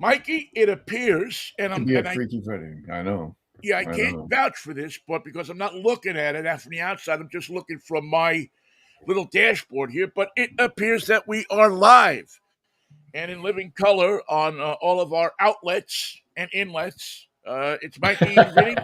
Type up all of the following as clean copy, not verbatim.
Mikey, it appears, and To be a freaky Freddy. I know. I can't vouch for this, but because I'm not looking at it from the outside, I'm just looking from my little dashboard here. But it appears that we are live and in living color on all of our outlets and inlets. It's Mikey and Vinnie.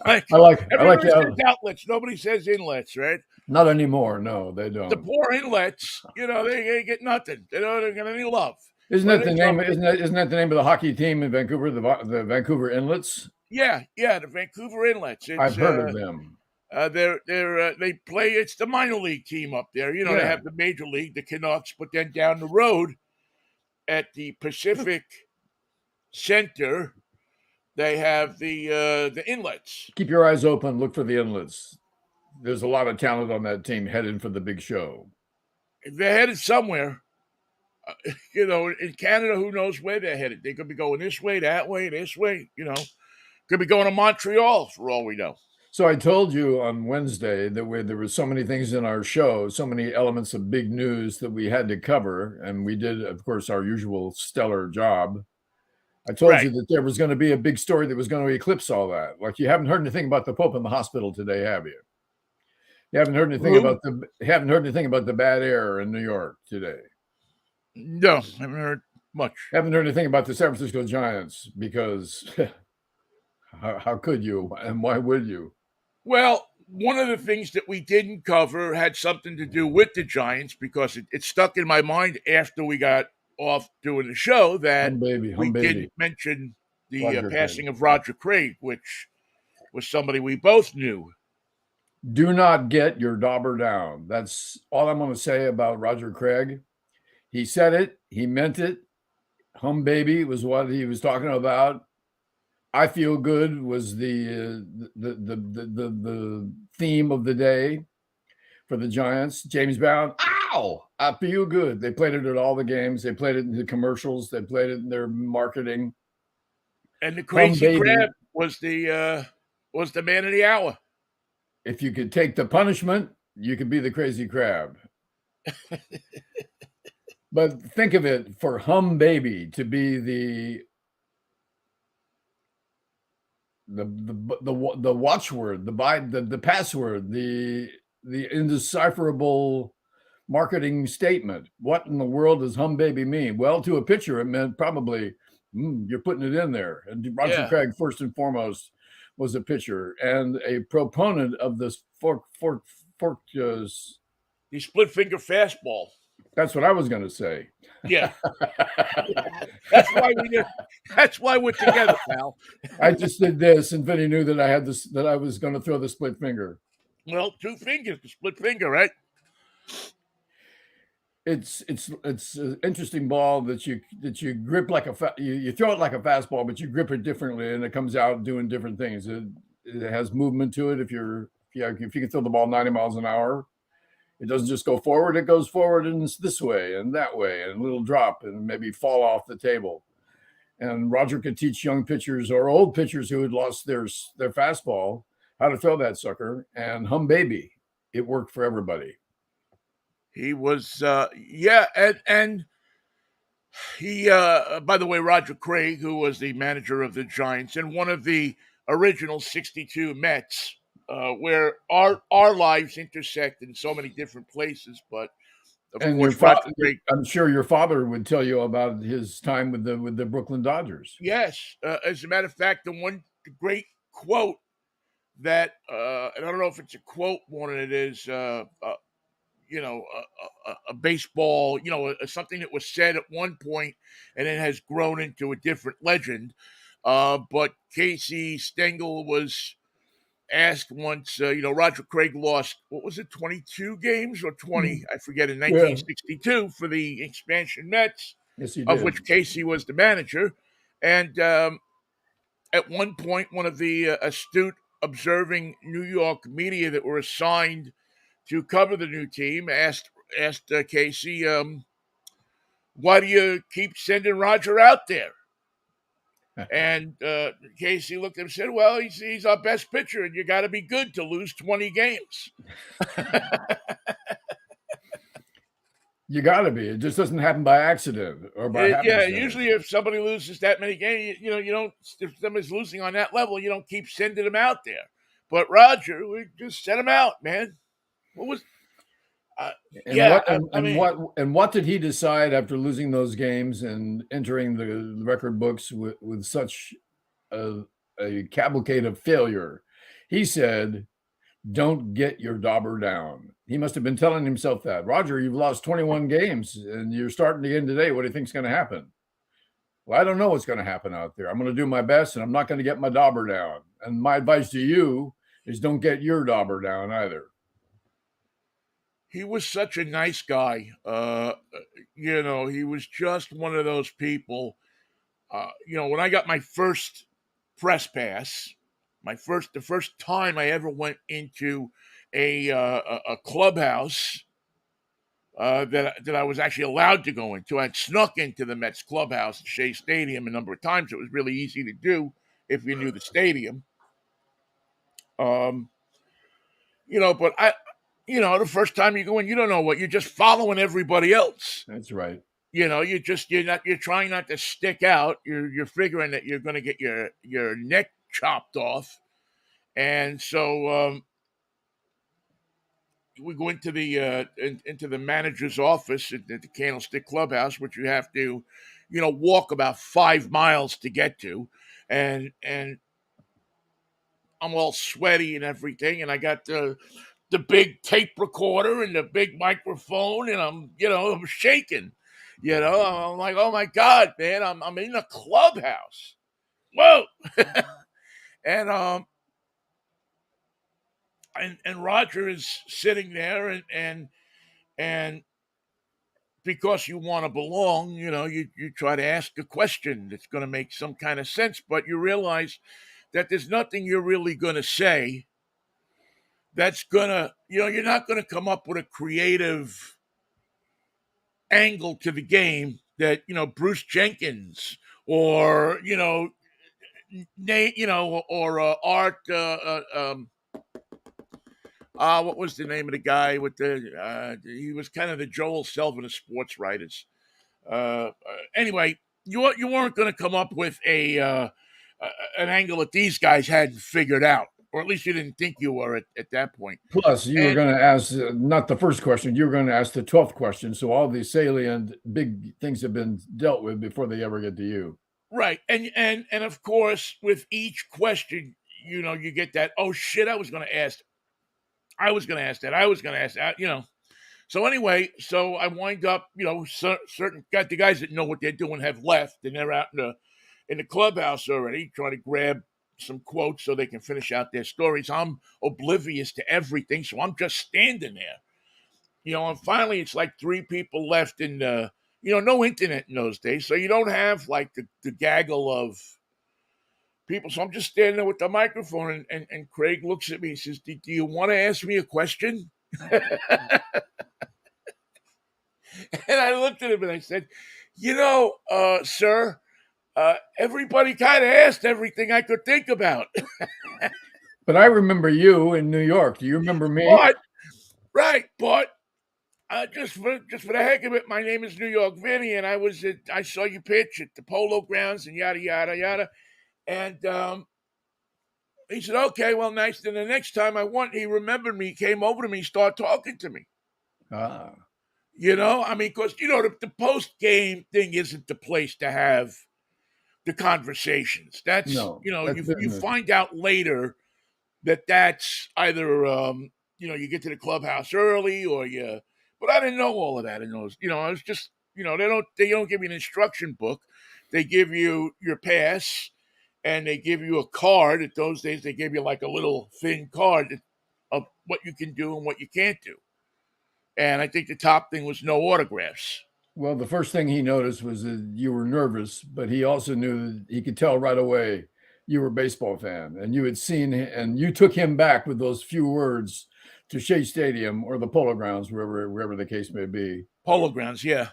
I like Everybody says the outlets. Nobody says inlets, right? not anymore. No, they The don't. poor inlets, they get nothing. They don't get any love. Isn't that the name? Isn't that the name of the hockey team in Vancouver? The Vancouver Inlets. Yeah, the Vancouver Inlets. I've heard of them. They play. It's the minor league team up there. They have the major league, the Canucks, but then down the road at the Pacific Center, they have the inlets. Keep your eyes open. Look for the inlets. There's a lot of talent on that team heading for the big show. They're headed somewhere. In Canada, who knows where they're headed? They could be going this way, that way, this way. Could be going to Montreal for all we know. So I told you on Wednesday that there were so many things in our show, so many elements of big news that we had to cover, and we did, of course, our usual stellar job. I told you that there was going to be a big story that was going to eclipse all that. Like, you haven't heard anything about the Pope in the hospital today, have you? You haven't heard anything about the bad air in New York today. No, haven't heard much. Haven't heard anything about the San Francisco Giants because how could you and why would you? Well, one of the things that we didn't cover had something to do with the Giants because it stuck in my mind after we got off doing the show that we didn't mention the passing of Roger Craig, which was somebody we both knew. Do not get your dauber down. That's all I'm going to say about Roger Craig. He said it. He meant it. Hum baby was what he was talking about. I feel good was the theme of the day for the Giants. James Brown, ow! I feel good. They played it at all the games. They played it in the commercials. They played it in their marketing. And the crazy crab was the man of the hour. If you could take the punishment, you could be the crazy crab. But think of it, for Hum Baby to be the watchword, the password, the indecipherable marketing statement. What in the world does Hum Baby mean? Well, to a pitcher, it meant probably you're putting it in there. And Roger Craig, first and foremost, was a pitcher and a proponent of this the split finger fastball. That's what I was going to say. Yeah, that's why we're together, pal. I just did this, and Vinnie knew that I had this. That I was going to throw the split finger. Well, two fingers, the split finger, right? It's an interesting ball that you grip like you throw it like a fastball, but you grip it differently, and it comes out doing different things. It has movement to it. If you can throw the ball 90 miles an hour. It doesn't just go forward. It goes forward in this way and that way, and a little drop and maybe fall off the table. And Roger could teach young pitchers or old pitchers who had lost their fastball how to throw that sucker. And Hum Baby, it worked for everybody. He was, and he, by the way, Roger Craig, who was the manager of the Giants and one of the original 62 Mets, where our lives intersect in so many different places, but of course, I'm sure your father would tell you about his time with the Brooklyn Dodgers. Yes, as a matter of fact, the one great quote that and I don't know if it's a quote more than it is, a baseball, something that was said at one point and it has grown into a different legend. But Casey Stengel was asked once, Roger Craig lost, what was it, 22 games or 20? I forget, in 1962 for the expansion Mets, yes, he did. of which Casey was the manager. And at one point, one of the astute, observing New York media that were assigned to cover the new team asked Casey, why do you keep sending Roger out there? And Casey looked at him and said, well, he's our best pitcher, and you got to be good to lose 20 games. You got to be. It just doesn't happen by accident or by Yeah, happenstance. usually if somebody loses that many games, you don't. If somebody's losing on that level, you don't keep sending them out there. But Roger, we just sent him out, man. What was? Uh, And yeah, what I mean, and what did he decide after losing those games and entering the record books with such a, a cavalcade of failure? He said, "Don't get your dauber down." He must have been telling himself that. Roger, you've lost 21 games and you're starting again today. What do you think's going to happen? Well, I don't know what's going to happen out there. I'm going to do my best and I'm not going to get my dauber down. And my advice to you is don't get your dauber down either. he was such a nice guy. He was just one of those people. When I got my first press pass, the first time I ever went into a clubhouse that I was actually allowed to go into. I'd snuck into the Mets clubhouse at Shea Stadium a number of times. It was really easy to do if you knew the stadium. Um, but the first time you go in, you don't know what you're just following everybody else. That's right. You're trying not to stick out. You're figuring that you're going to get your neck chopped off, and so we go into into the manager's office at the Candlestick Clubhouse, which you have to, walk about 5 miles to get to, and I'm all sweaty and everything, and I got the big tape recorder and the big microphone, and I'm shaking. I'm like, oh my god, man, I'm in the clubhouse. Whoa, and and Roger is sitting there, and because you want to belong, you try to ask a question that's going to make some kind of sense, but you realize that there's nothing you're really going to say that's going to, you're not going to come up with a creative angle to the game that, Bruce Jenkins or, Nate, or Art, what was the name of the guy with he was kind of the Joel Selvin of sports writers. Anyway, you weren't going to come up with an angle that these guys hadn't figured out, or at least you didn't think you were at that point. Plus, you were And going to ask not the first question, you were going to ask the 12th question. So all these salient big things have been dealt with before they ever get to you. right, and of course, with each question, you get that. Oh shit! I was going to ask. I was going to ask that. I was going to ask that. So anyway, so I wind up, certain got the guys that know what they're doing have left, and they're out in the clubhouse already, trying to grab some quotes so they can finish out their stories. I'm oblivious to everything, so I'm just standing there, And finally, it's like three people left, and no internet in those days, so you don't have like the gaggle of people. So I'm just standing there with the microphone, and Craig looks at me and says, "Do you want to ask me a question?" And I looked at him and I said, sir, everybody kind of asked everything I could think about. But I remember you in New York. Do you remember me? But just for the heck of it, my name is New York Vinnie, and I saw you pitch at the Polo Grounds and yada yada yada, and he said, okay, well, nice. Then the next time he remembered me, came over to me, started talking to me. Ah. Because the post game thing isn't the place to have the conversations. That's No, that's you business. find out later that's either you get to the clubhouse early or you. But I didn't know all of that in those. I was just they don't give you an instruction book. They give you your pass and they give you a card. At those days, they gave you like a little thin card of what you can do and what you can't do. And I think the top thing was no autographs. Well, the first thing he noticed was that you were nervous, but he also knew that he could tell right away you were a baseball fan and you had seen, and you took him back with those few words to Shea Stadium or the Polo Grounds, wherever the case may be. Polo Grounds, yeah.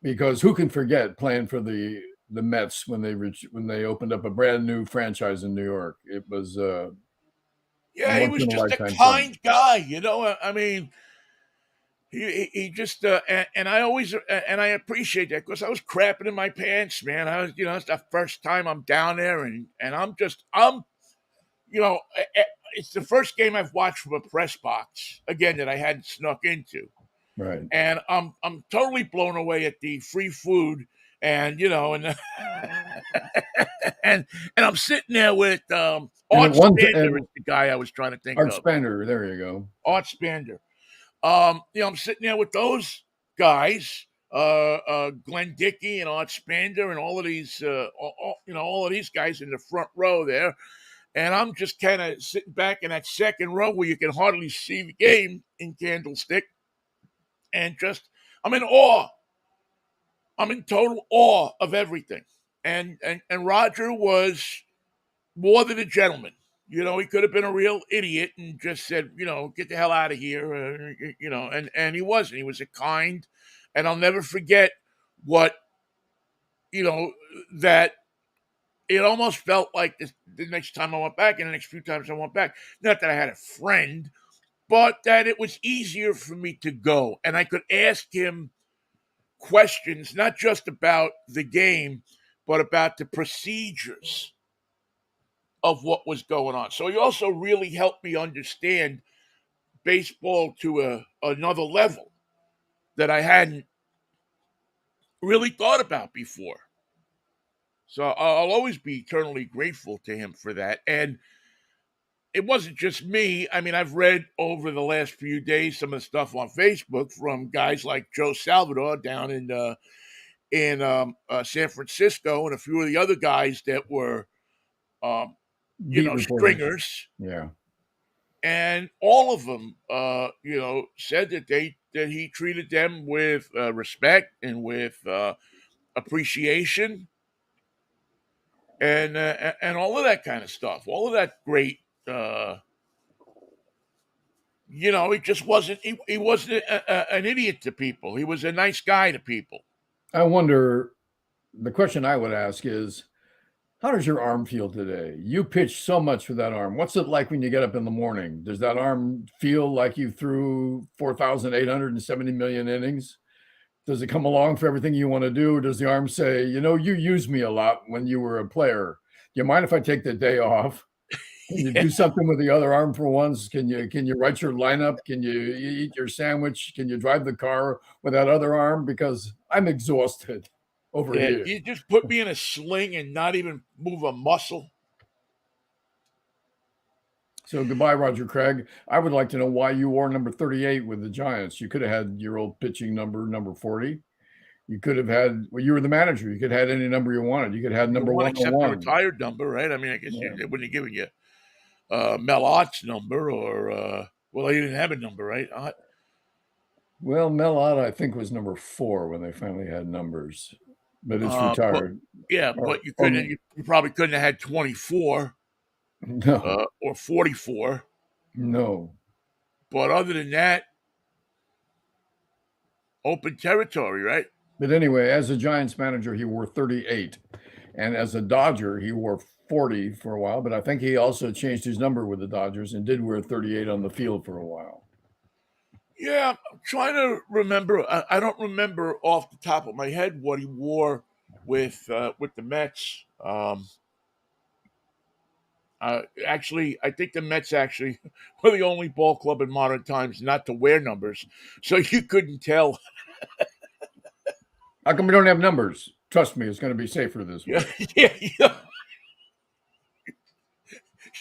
Because who can forget playing for the Mets when they opened up a brand new franchise in New York? It was yeah, he once was in a just a lifetime thing. kind guy. I mean, he just and I always and I appreciate that because I was crapping in my pants, man. I was, it's the first time I'm down there, and I'm you know, it's the first game I've watched from a press box again that I hadn't snuck into, Right. and I'm totally blown away at the free food, and and and I'm sitting there with And at Art one Spander and is the guy I was trying to think Art of. Spender, there you go. Art Spander. I'm sitting there with those guys, Glenn Dickey and Art Spander, and all of these, all of these guys in the front row there, and I'm just kind of sitting back in that second row where you can hardly see the game in Candlestick, and just I'm in awe. I'm in total awe of everything, and Roger was more than a gentleman. He could have been a real idiot and just said, get the hell out of here, and he wasn't. He was a kind, and I'll never forget what, that it almost felt like the next time I went back and the next few times I went back, not that I had a friend, but that it was easier for me to go and I could ask him questions, not just about the game, but about the procedures of what was going on. So he also really helped me understand baseball to another level that I hadn't really thought about before. So I'll always be eternally grateful to him for that. And it wasn't just me. I mean, I've read over the last few days some of the stuff on Facebook from guys like Joe Salvador down in San Francisco, and a few of the other guys that were, um, Beat reporters. stringers, Yeah. and all of them, said that he treated them with respect and with appreciation, and all of that kind of stuff, all of that great. He just wasn't. He wasn't an idiot to people. He was a nice guy to people. I wonder, the question I would ask is, how does your arm feel today? You pitch so much with that arm. What's it like when you get up in the morning? Does that arm feel like you threw 4,870 million innings? Does it come along for everything you want to do? Or does the arm say, you used me a lot when you were a player? Do you mind if I take the day off? Can you Yeah, do something with the other arm for once? Can you write your lineup? Can you eat your sandwich? Can you drive the car with that other arm? Because I'm exhausted over yeah. here. You just put me in a sling and not even move a muscle. So goodbye, Roger Craig. I would like to know why you wore number 38 with the Giants. You could have had your old pitching number 40. You could have had, well, you were the manager. You could have had any number you wanted. You could have had You number want to accept the 101. retired number, right? I mean, I guess Yeah. they wouldn't have given you Mel Ott's number, or well, he didn't have a number, right? Well, Mel Ott, I think, was number 4 when they finally had numbers, but it's But retired. yeah, Or, but you or couldn't. You probably couldn't have had 24 no, or 44. no. But other than that, open territory, right? But anyway, as a Giants manager, he wore 38. And as a Dodger, he wore 40 for a while, but I think he also changed his number with the Dodgers and did wear 38 on the field for a while. Yeah, I'm trying to remember. I don't remember off the top of my head what he wore with the Mets. Actually, I think the Mets actually were the only ball club in modern times not to wear numbers, so you couldn't tell. How come we don't have numbers? Trust me, it's going to be safer this Yeah, way. yeah,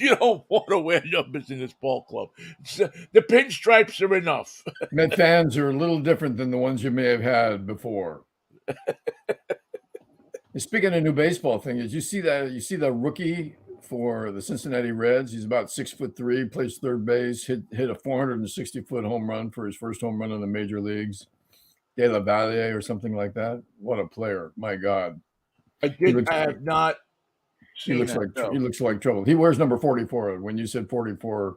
you don't want to wear numbers in this ball club. The pinstripes are enough. Met fans are a little different than the ones you may have had before. And speaking of new baseball thing, did you see that? You see the rookie for the Cincinnati Reds? He's about 6'3", plays third base, hit a 460-foot home run for his first home run in the major leagues. De La Valle or something like that. What a player! My God, he looks I have not he seen looks that. like he No. looks like trouble. He wears number 44. When you said 44,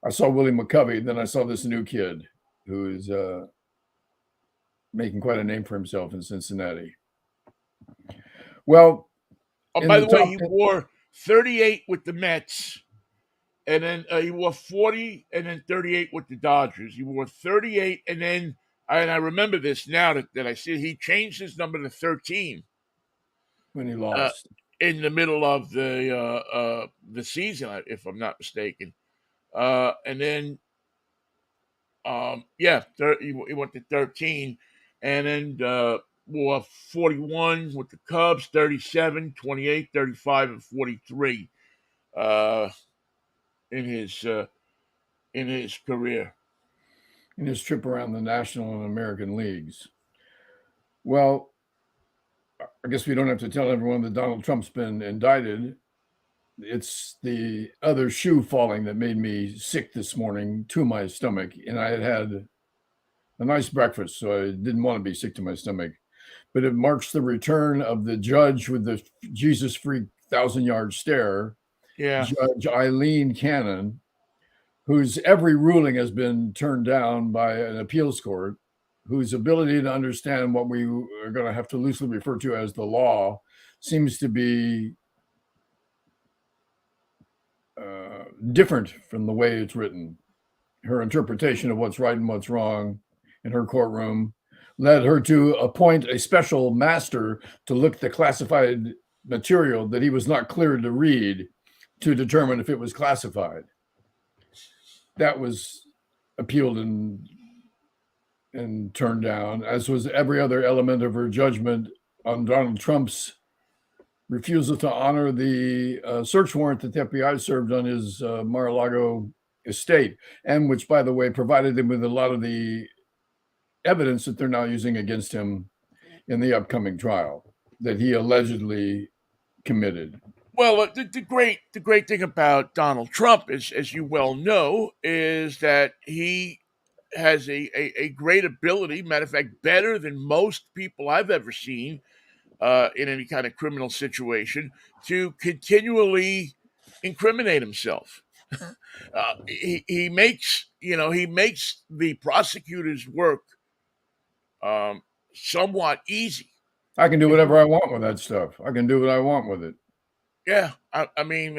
I saw Willie McCovey. Then I saw this new kid who is making quite a name for himself in Cincinnati. Well, Oh, in by the the way, top, he wore 38 with the Mets, and then he wore 40, and then 38 with the Dodgers. He wore 38, and then And I remember this now that I see he changed his number to 13 when he uh, lost. in the middle of the season, if I'm not mistaken. And then yeah, he went to 13, and then wore 41 with the Cubs, 37, 28, 35, and 43 uh, in his career. In his trip around the National and American leagues. Well, I guess we don't have to tell everyone that Donald Trump's been indicted. It's the other shoe falling that made me sick this morning to my stomach. And I had a nice breakfast, so I didn't want to be sick to my stomach. But it marks the return of the judge with the Jesus freak 1,000-yard stare, Yeah. Judge Eileen Cannon, whose every ruling has been turned down by an appeals court, whose ability to understand what we are going to have to loosely refer to as the law seems to be different from the way it's written. Her interpretation of what's right and what's wrong in her courtroom led her to appoint a special master to look at the classified material that he was not cleared to read to determine if it was classified. That was appealed and turned down, as was every other element of her judgment on Donald Trump's refusal to honor the search warrant that the FBI served on his Mar-a-Lago estate, and which, by the way, provided him with a lot of the evidence that they're now using against him in the upcoming trial that he allegedly committed. Well, the great thing about Donald Trump is, as you well know, is that he has a great ability. Matter of fact, better than most people I've ever seen in any kind of criminal situation, to continually incriminate himself. He makes he makes the prosecutor's work somewhat easy. I can do whatever I want with that stuff. I can do what I want with it. Yeah, I mean,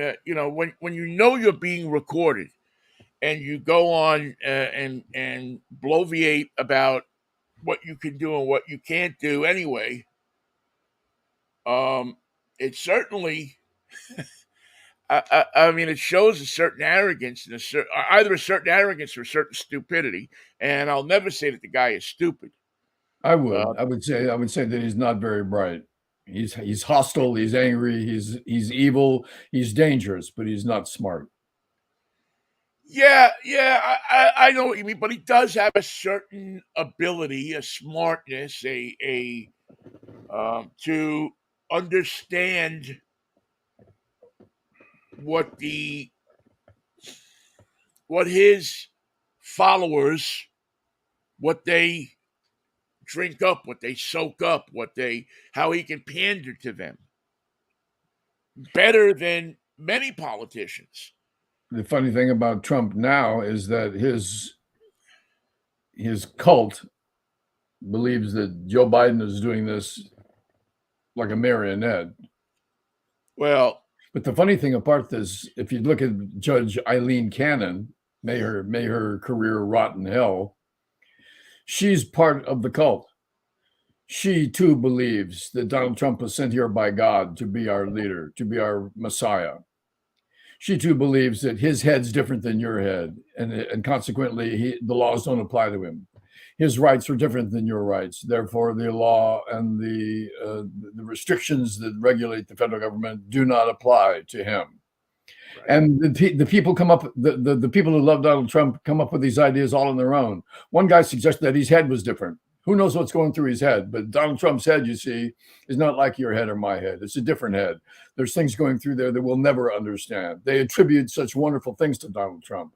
when you know you're being recorded and you go on and bloviate about what you can do and what you can't do anyway, it certainly, I mean, it shows a certain arrogance and either a certain arrogance or a certain stupidity. And I'll never say that the guy is stupid. I would say that he's not very bright. He's hostile. He's angry. He's evil. He's dangerous, but he's not smart. Yeah, yeah, I know what you mean, but he does have a certain ability, a smartness, a to understand what the what his followers, what they drink up, what they soak up, what they how he can pander to them better than many politicians. The funny thing about Trump now is that his cult believes that Joe Biden is doing this like a marionette. Well, but the funny thing apart is, if you look at Judge Eileen Cannon, may her career rot in hell, she's part of the cult. She too believes that Donald Trump was sent here by God to be our leader, to be our Messiah. She too believes that his head's different than your head, and consequently, the laws don't apply to him. His rights are different than your rights. Therefore, the law and the restrictions that regulate the federal government do not apply to him. Right. And the people come up, the people who love Donald Trump come up with these ideas all on their own. One guy suggested that his head was different. Who knows what's going through his head? But Donald Trump's head, you see, is not like your head or my head. It's a different head. There's things going through there that we'll never understand. They attribute such wonderful things to Donald Trump.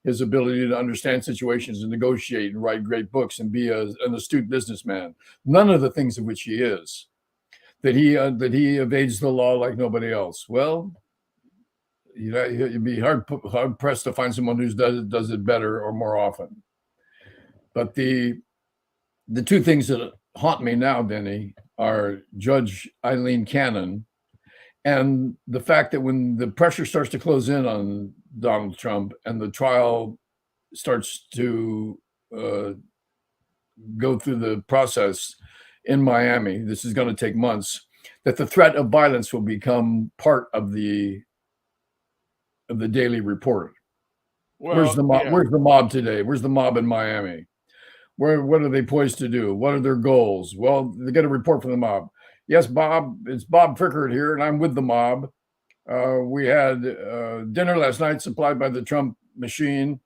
His ability to understand situations and negotiate and write great books and be an astute businessman. None of the things of which he is. That he evades the law like nobody else. Well, you'd be hard pressed to find someone who does it better or more often. But the two things that haunt me now, Vinnie, are Judge Eileen Cannon and the fact that when the pressure starts to close in on Donald Trump and the trial starts to go through the process in Miami, this is going to take months, that the threat of violence will become part of the daily report. Where's Well, the mob? yeah. Where's the mob today? Where's the mob in Miami? What are they poised to do? What are their goals? Well, they get a report from the mob. Yes, Bob, it's Bob Frickard here, and I'm with the mob. We had dinner last night supplied by the Trump machine.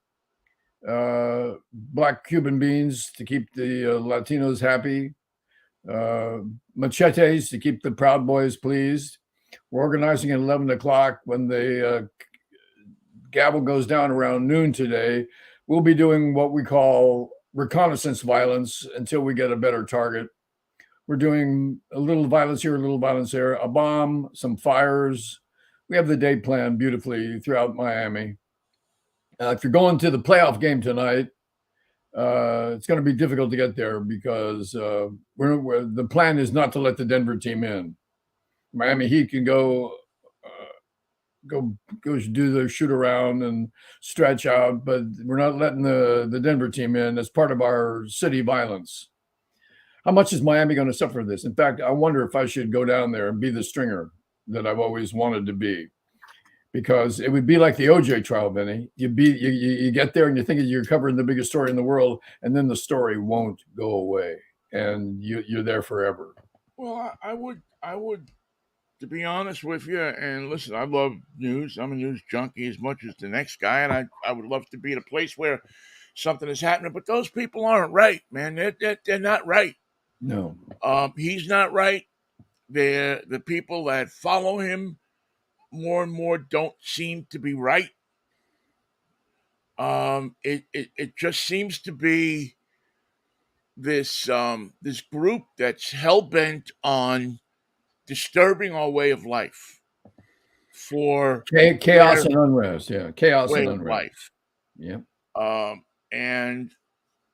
Black Cuban beans to keep the Latinos happy. Machetes to keep the Proud Boys pleased. We're organizing at 11 o'clock when the gavel goes down around noon today. We'll be doing what we call reconnaissance violence until we get a better target. We're doing a little violence here, a little violence there, a bomb, some fires. We have the day planned beautifully throughout Miami. If you're going to the playoff game tonight, it's going to be difficult to get there because the plan is not to let the Denver team in. Miami Heat can go do their shoot around and stretch out, but we're not letting the Denver team in as part of our city violence. How much is Miami going to suffer this? In fact, I wonder if I should go down there and be the stringer that I've always wanted to be, because it would be like the OJ trial, Vinnie. You get there and you think you're covering the biggest story in the world, and then the story won't go away, and you're there forever. Well, I would, to be honest with you, and listen, I love news. I'm a news junkie as much as the next guy, and I would love to be at a place where something is happening. But those people aren't right, man. They're not right. No. He's not right. The people that follow him more and more don't seem to be right. It just seems to be this group that's hell bent on disturbing our way of life for Chaos their and unrest. Yeah, chaos way and of unrest. life. Yeah. And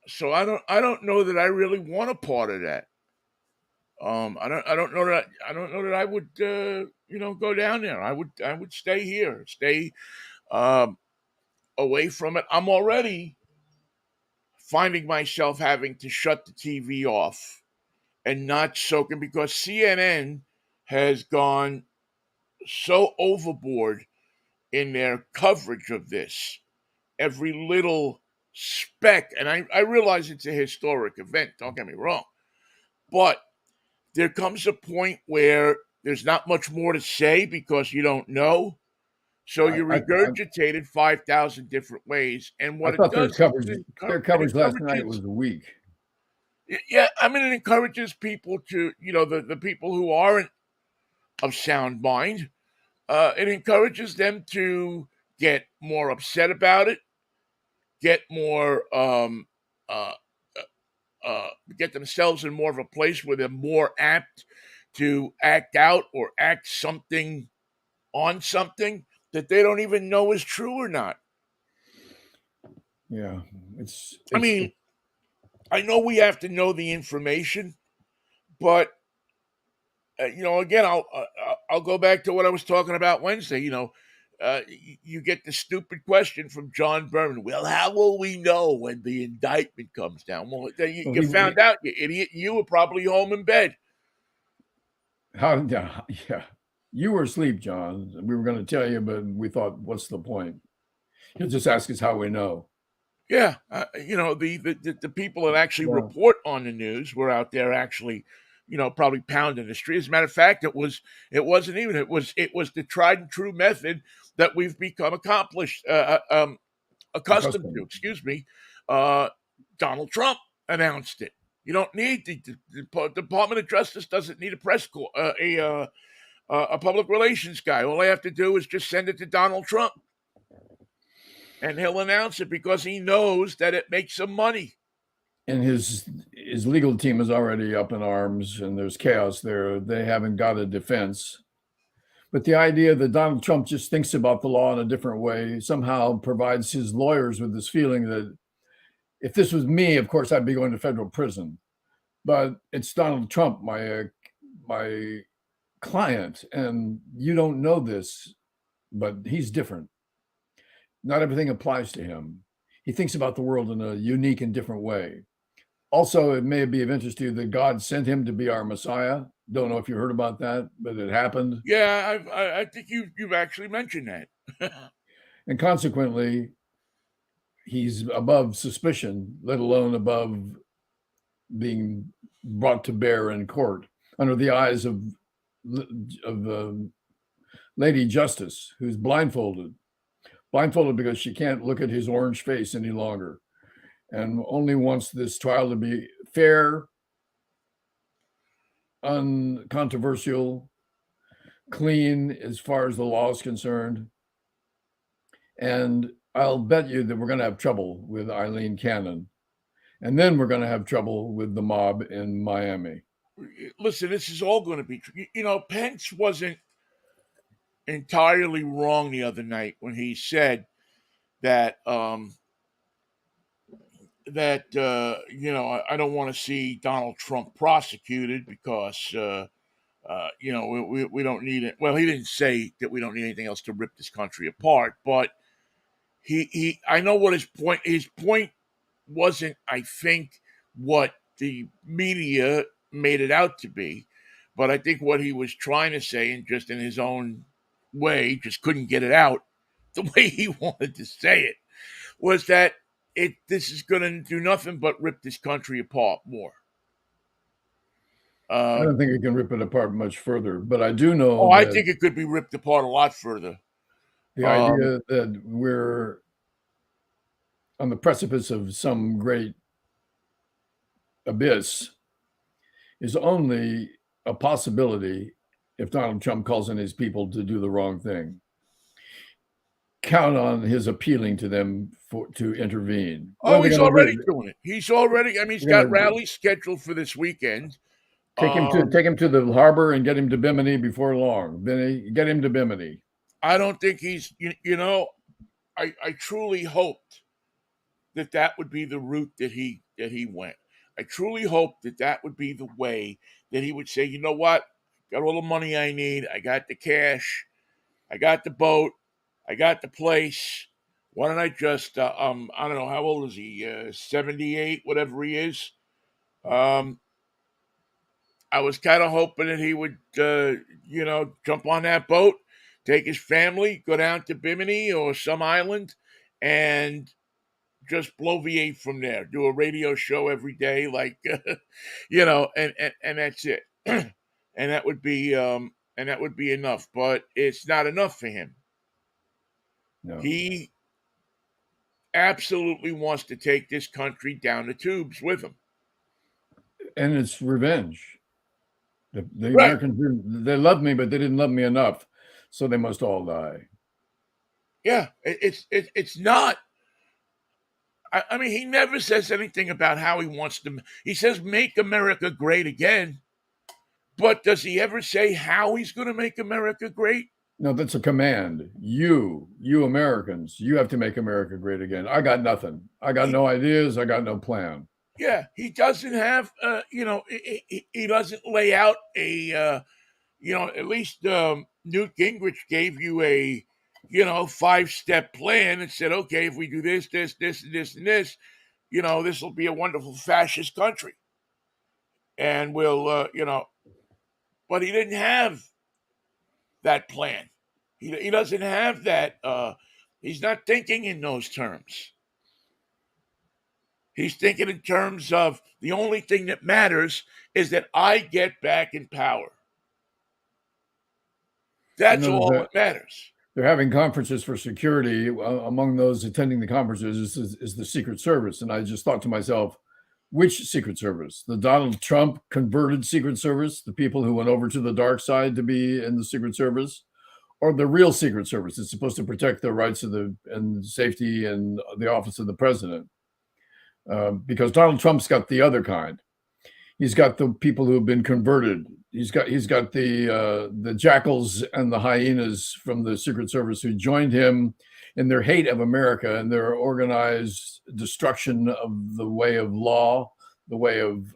so I don't know that I really want a part of that. I don't know that I would go down there. I would stay here, stay um, away from it. I'm already finding myself having to shut the TV off and not soaking because CNN has gone so overboard in their coverage of this. Every little speck, and I realize it's a historic event, don't get me wrong, but there comes a point where there's not much more to say because you don't know. So I, you I, I regurgitate it 5,000 different ways. And I what it thought does is their it coverage last night encourages, was weak. yeah, I mean, it encourages people to, the people who aren't of sound mind, it encourages them to get more upset about it, get more, uh, get themselves in more of a place where they're more apt to act out or act something on something that they don't even know is true or not. Yeah, it's I it's mean, I know we have to know the information, but again, I'll go back to what I was talking about Wednesday. You get the stupid question from John Berman. Well, how will we know when the indictment comes down? Well, you, well, you found out, you idiot. You were probably home in bed. how yeah. You were asleep, John. We were going to tell you, but we thought, what's the point? He'll just ask us how we know. Yeah, the people that actually Well, report on the news were out there actually, probably pounding the street. As a matter of fact, it was the tried and true method that we've become accustomed to. accustomed. Excuse me. Uh, Donald Trump announced it. You don't need the Department of Justice doesn't need a press corps, a public relations guy. All they have to do is just send it to Donald Trump, and he'll announce it because he knows that it makes him money. And his legal team is already up in arms, and there's chaos there. They haven't got a defense. But the idea that Donald Trump just thinks about the law in a different way somehow provides his lawyers with this feeling that if this was me, of course, I'd be going to federal prison. But it's Donald Trump, my client, and you don't know this, but he's different. Not everything applies to him. He thinks about the world in a unique and different way. Also, it may be of interest to you that God sent him to be our Messiah. Don't know if you heard about that, but it happened. Yeah, I think you've actually mentioned that. And consequently, he's above suspicion, let alone above being brought to bear in court under the eyes of Lady Justice, who's blindfolded because she can't look at his orange face any longer, and only wants this trial to be fair, uncontroversial, clean as far as the law is concerned. And I'll bet you that we're going to have trouble with Eileen Cannon. And then we're going to have trouble with the mob in Miami. Listen, this is all going to be. Pence wasn't entirely wrong the other night when he said that I don't want to see Donald Trump prosecuted because we don't need it. Well, he didn't say that we don't need anything else to rip this country apart, but he I know what his point wasn't, I think, what the media made it out to be, but I think what he was trying to say, and just in his own way, just couldn't get it out the way he wanted to say it, was that this is going to do nothing but rip this country apart more. I don't think it can rip it apart much further, but I do know I that think it could be ripped apart a lot further. the idea that we're on the precipice of some great abyss is only a possibility if Donald Trump calls on his people to do the wrong thing. Count on his appealing to them to intervene. He's already doing it. He's got rallies scheduled for this weekend. Take him to the harbor and get him to Bimini before long. Vinnie, get him to Bimini. I don't think he's. I truly hoped that would be the route that he went. I truly hoped that would be the way that he would say, you know what, got all the money I need. I got the cash. I got the boat. I got the place. Why don't I just? I don't know, how old is he? 78, whatever he is. I was kind of hoping that he would, jump on that boat, take his family, go down to Bimini or some island, and just bloviate from there. Do a radio show every day, like, and that's it. And that would be enough. But it's not enough for him. No. He absolutely wants to take this country down the tubes with him. And it's revenge. The Right. Americans, they loved me, but they didn't love me enough, so they must all die. Yeah, it's not. I mean, he never says anything about how he wants to. He says, make America great again. But does he ever say how he's going to make America great? No, that's a command. You Americans, you have to make America great again. I got nothing. I got no ideas. I got no plan. Yeah, he doesn't have, he doesn't lay out a, at least Newt Gingrich gave you a, 5-step plan and said, okay, if we do this, this, this, and this, and this, this will be a wonderful fascist country. And we'll, but he didn't have that plan. He doesn't have that. He's not thinking in those terms. He's thinking in terms of the only thing that matters is that I get back in power. That's all that matters. They're having conferences for security. Among those attending the conferences is the Secret Service. And I just thought to myself, which Secret Service? The Donald Trump converted Secret Service, the people who went over to the dark side to be in the Secret Service, or the real Secret Service that's supposed to protect the rights of and safety and the office of the president? Because Donald Trump's got the other kind. He's got the people who have been converted. He's got the jackals and the hyenas from the Secret Service who joined him in their hate of America and their organized destruction of the way of law, the way of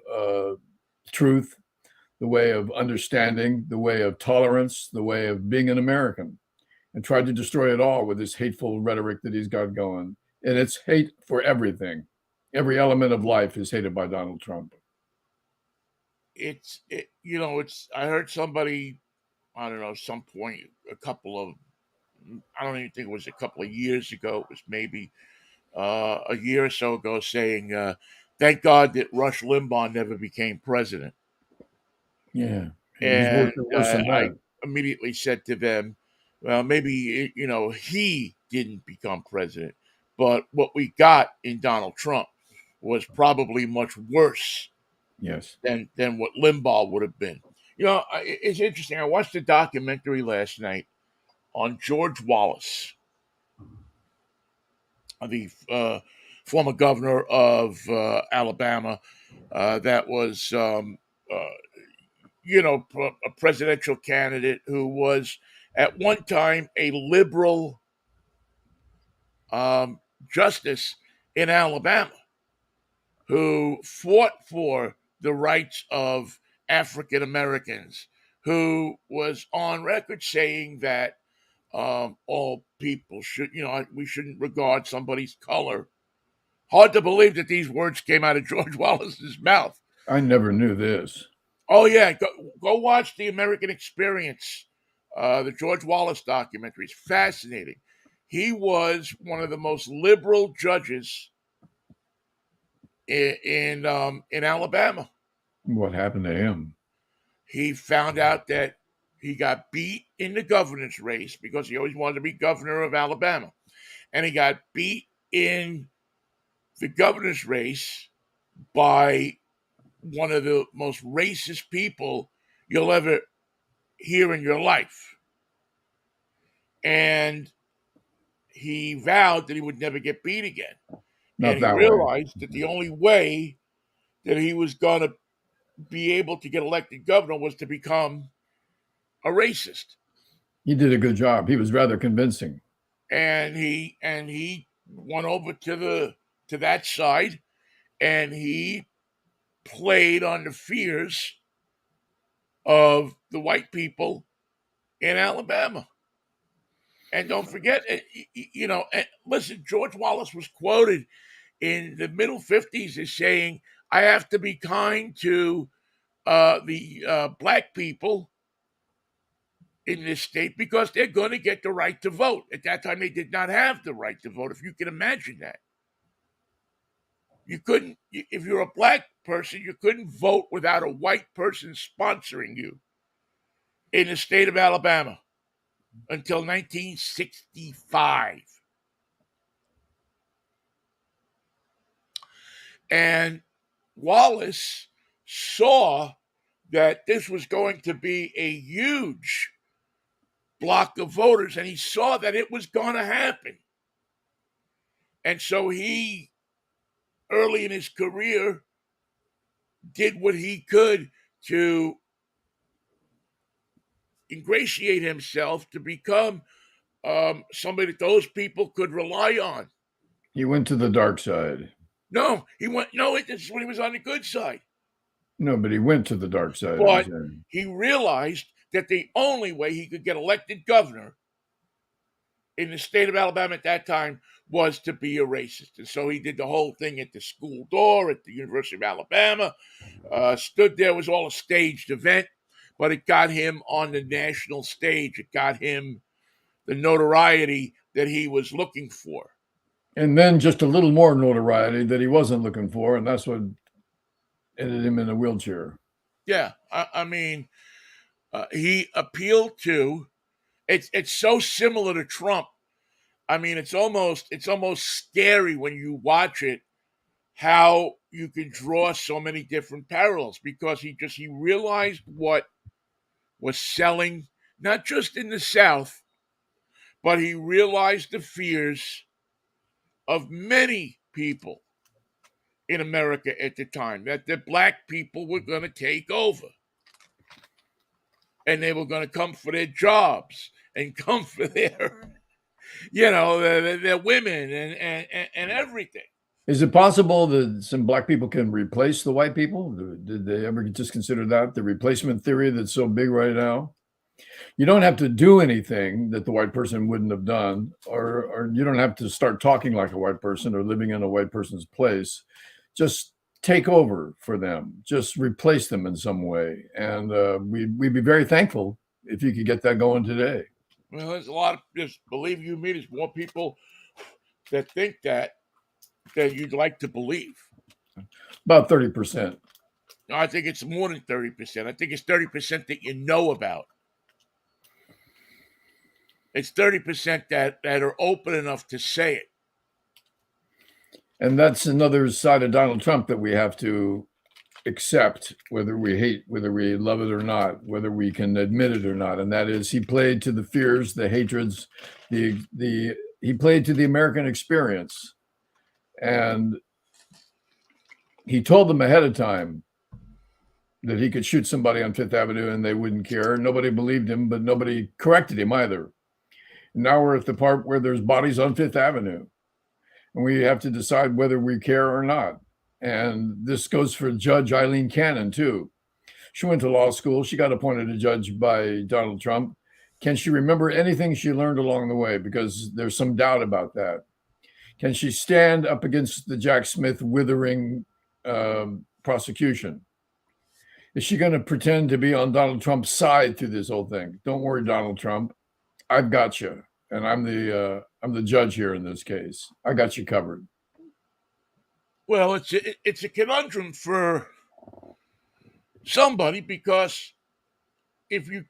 truth, the way of understanding, the way of tolerance, the way of being an American, and tried to destroy it all with this hateful rhetoric that he's got going. And it's hate for everything. Every element of life is hated by Donald Trump. It's I heard somebody, I don't know, some point, I don't even think it was a couple of years ago. It was maybe a year or so ago, saying, "Thank God that Rush Limbaugh never became president." Yeah, it was And worse than I that. immediately said to them, "Well, maybe he didn't become president, but what we got in Donald Trump was probably much worse Yes. than what Limbaugh would have been." It's interesting. I watched a documentary last night on George Wallace, the former governor of Alabama, that was, uh, a presidential candidate who was at one time a liberal um, justice in Alabama, who fought for the rights of African Americans, who was on record saying that all people should, we shouldn't regard somebody's color. Hard to believe that these words came out of George Wallace's mouth. I never knew this. Oh yeah, go watch the American Experience, the George Wallace documentary. It's fascinating. He was one of the most liberal judges in Alabama. What happened to him? He found out that he got beat in the governor's race because he always wanted to be governor of Alabama, and he got beat in the governor's race by one of the most racist people you'll ever hear in your life. And he vowed that he would never get beat again. And Not he that way. realized that the only way that he was going to be able to get elected governor was to become a racist. He did a good job. He was rather convincing. And he went over to that side, and he played on the fears of the white people in Alabama. And don't forget, listen, George Wallace was quoted in the middle 50s as saying, "I have to be kind to the black people in this state because they're going to get the right to vote." At that time, they did not have the right to vote, if you can imagine that. You couldn't, if you're a black person, you couldn't vote without a white person sponsoring you in the state of Alabama until 1965. And Wallace saw that this was going to be a huge block of voters, and he saw that it was going to happen. And so he, early in his career, did what he could to ingratiate himself to become somebody that those people could rely on. He went to the dark side. No, he went. No, this is when he was on the good side. No, but he went to the dark side. I'm But saying. he realized that the only way he could get elected governor in the state of Alabama at that time was to be a racist. And so he did the whole thing at the school door at the University of Alabama, stood there. It was all a staged event, but it got him on the national stage. It got him the notoriety that he was looking for. And then just a little more notoriety that he wasn't looking for, and that's what ended him in a wheelchair. Yeah, I mean, he appealed to. It's so similar to Trump. I mean, it's almost scary when you watch it how you can draw so many different parallels, because he realized what was selling not just in the South, but he realized the fears of many people in America at the time, that the black people were going to take over, and they were going to come for their jobs and come for their their women and everything. Is it possible that some black people can replace the white people? Did they ever just consider that the replacement theory that's so big right now? You don't have to do anything that the white person wouldn't have done, or you don't have to start talking like a white person or living in a white person's place. Just take over for them. Just replace them in some way, and we'd be very thankful if you could get that going today. Well, there's a lot of just believe you me. There's more people that think that than you'd like to believe. About 30%. No, I think it's more than 30%. I think it's 30% that you know about. It's 30% that are open enough to say it. And that's another side of Donald Trump that we have to accept, whether we hate, whether we love it or not, whether we can admit it or not. And that is, he played to the fears, the hatreds, he played to the American experience. And he told them ahead of time that he could shoot somebody on Fifth Avenue and they wouldn't care. Nobody believed him, but nobody corrected him either. And now we're at the part where there's bodies on Fifth Avenue. And we have to decide whether we care or not. And this goes for Judge Eileen Cannon, too. She went to law school. She got appointed a judge by Donald Trump. Can she remember anything she learned along the way? Because there's some doubt about that. Can she stand up against the Jack Smith withering prosecution? Is she going to pretend to be on Donald Trump's side through this whole thing? Don't worry, Donald Trump. I've got you. And I'm the judge here in this case. I got you covered. Well, it's a conundrum for somebody because if you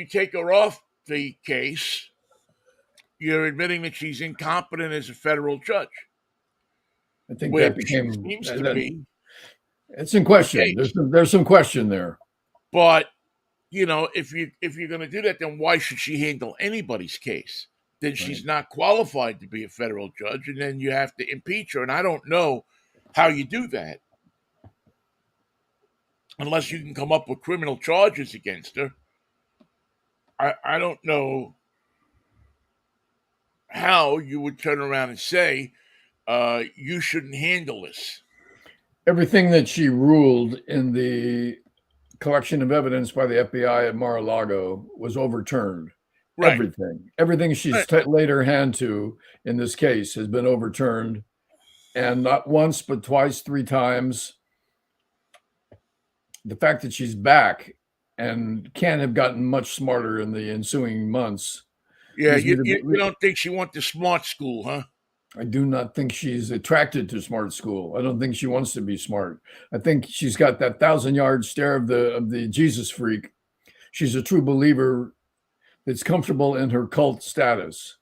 take her off the case, you're admitting that she's incompetent as a federal judge. I think that became seems to be. It's in question. There's some question there. But if you're going to do that, then why should she handle anybody's case? Then she's not qualified to be a federal judge, and then you have to impeach her. And I don't know how you do that unless you can come up with criminal charges against her. I don't know how you would turn around and say you shouldn't handle this. Everything that she ruled in the collection of evidence by the FBI at Mar-a-Lago was overturned. Right. Everything she's laid her hand to in this case has been overturned, and not once, but twice, 3 times. The fact that she's back and can't have gotten much smarter in the ensuing months. Yeah, you don't think she went to smart school, huh? I do not think she's attracted to smart school. I don't think she wants to be smart. I think she's got that 1,000-yard stare of the Jesus freak. She's a true believer that's comfortable in her cult status.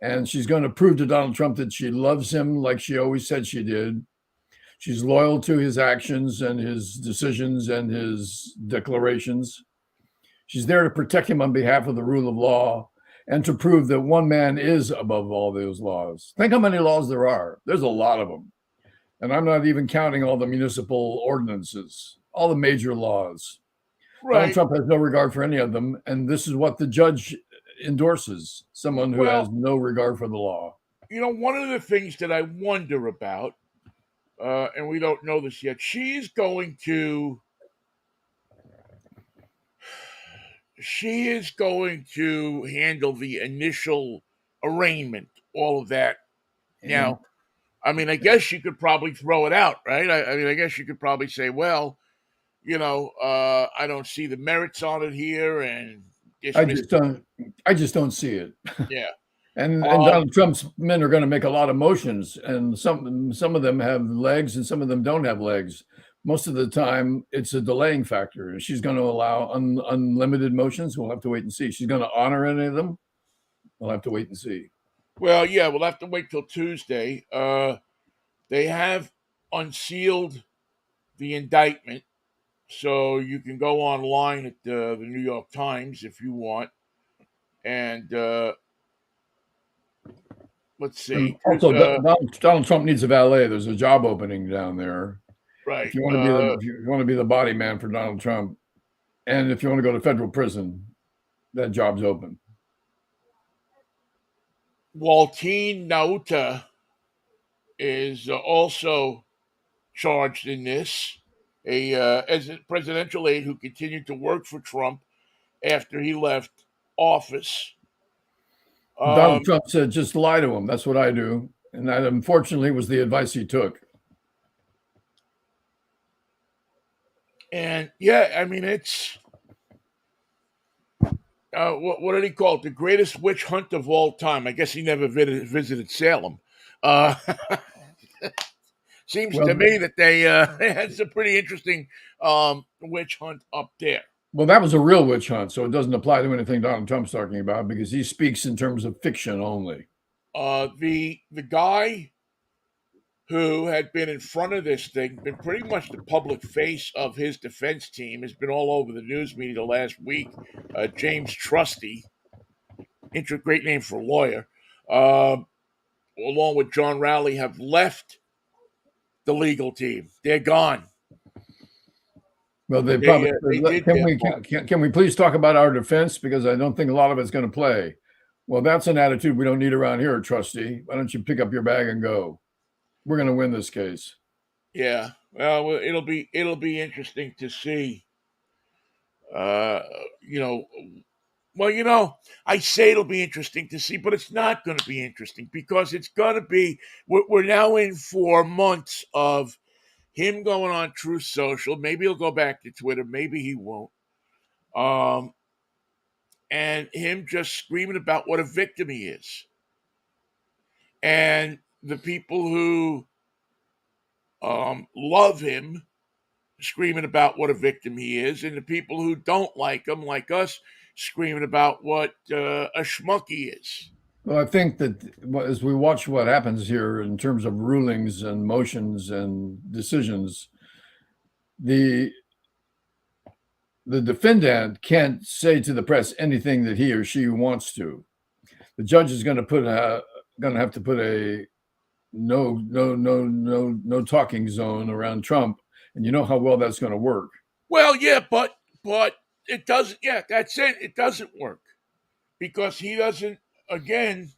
And she's going to prove to Donald Trump that she loves him like she always said she did. She's loyal to his actions and his decisions and his declarations. She's there to protect him on behalf of the rule of law and to prove that one man is above all those laws. Think how many laws there are. There's a lot of them. And I'm not even counting all the municipal ordinances, all the major laws. Right. Donald Trump has no regard for any of them. And this is what the judge endorses, someone who has no regard for the law. One of the things that I wonder about, and we don't know this yet, she's going to handle the initial arraignment, all of that. Now, I mean, I guess you could probably throw it out, right? I guess you could probably say, well, I don't see the merits on it here, and I just don't see it. Yeah. And Donald Trump's men are going to make a lot of motions, and some of them have legs and some of them don't have legs. Most of the time, it's a delaying factor. She's going to allow unlimited motions. We'll have to wait and see. She's going to honor any of them. We'll have to wait and see. Well, yeah, we'll have to wait till Tuesday. They have unsealed the indictment, so you can go online at the New York Times if you want. And let's see. Also, Donald Trump needs a valet. There's a job opening down there. Right. If you want to be the body man for Donald Trump, and if you want to go to federal prison, that job's open. Waltine Nauta is also charged in this, as a presidential aide who continued to work for Trump after he left office. Donald Trump said, just lie to him. That's what I do. And that, unfortunately, was the advice he took. And yeah, I mean, it's what did he call it? The greatest witch hunt of all time. I guess he never visited Salem. Uh, seems to Well, me that they had some pretty interesting witch hunt up there. well, that was a real witch hunt, so it doesn't apply to anything Donald Trump's talking about because he speaks in terms of fiction only. The guy who had been in front of this thing, been pretty much the public face of his defense team, has been all over the news media the last week. James Trusty, great name for a lawyer, along with John Rowley, have left the legal team. They're gone. Well, they probably they did can we please talk about our defense because I don't think a lot of it's going to play. Well, that's an attitude we don't need around here, Trusty. Why don't you pick up your bag and go? We're going to win this case. Yeah. Well, it'll be interesting to see. You know, well, I say it'll be interesting to see, but it's not going to be interesting because it's going to be. We're now in 4 months of him going on Truth Social. Maybe he'll go back to Twitter. Maybe he won't. And him just screaming about what a victim he is. And the people who love him screaming about what a victim he is, and the people who don't like him, like us, screaming about what a schmuck he is. Well, I think that as we watch what happens here in terms of rulings and motions and decisions, the defendant can't say to the press anything that he or she wants to. The judge is going to have to put a no talking zone around Trump, and you know how well that's going to work. Well, yeah, but it doesn't. Yeah, that's it. It doesn't work because he doesn't. Again,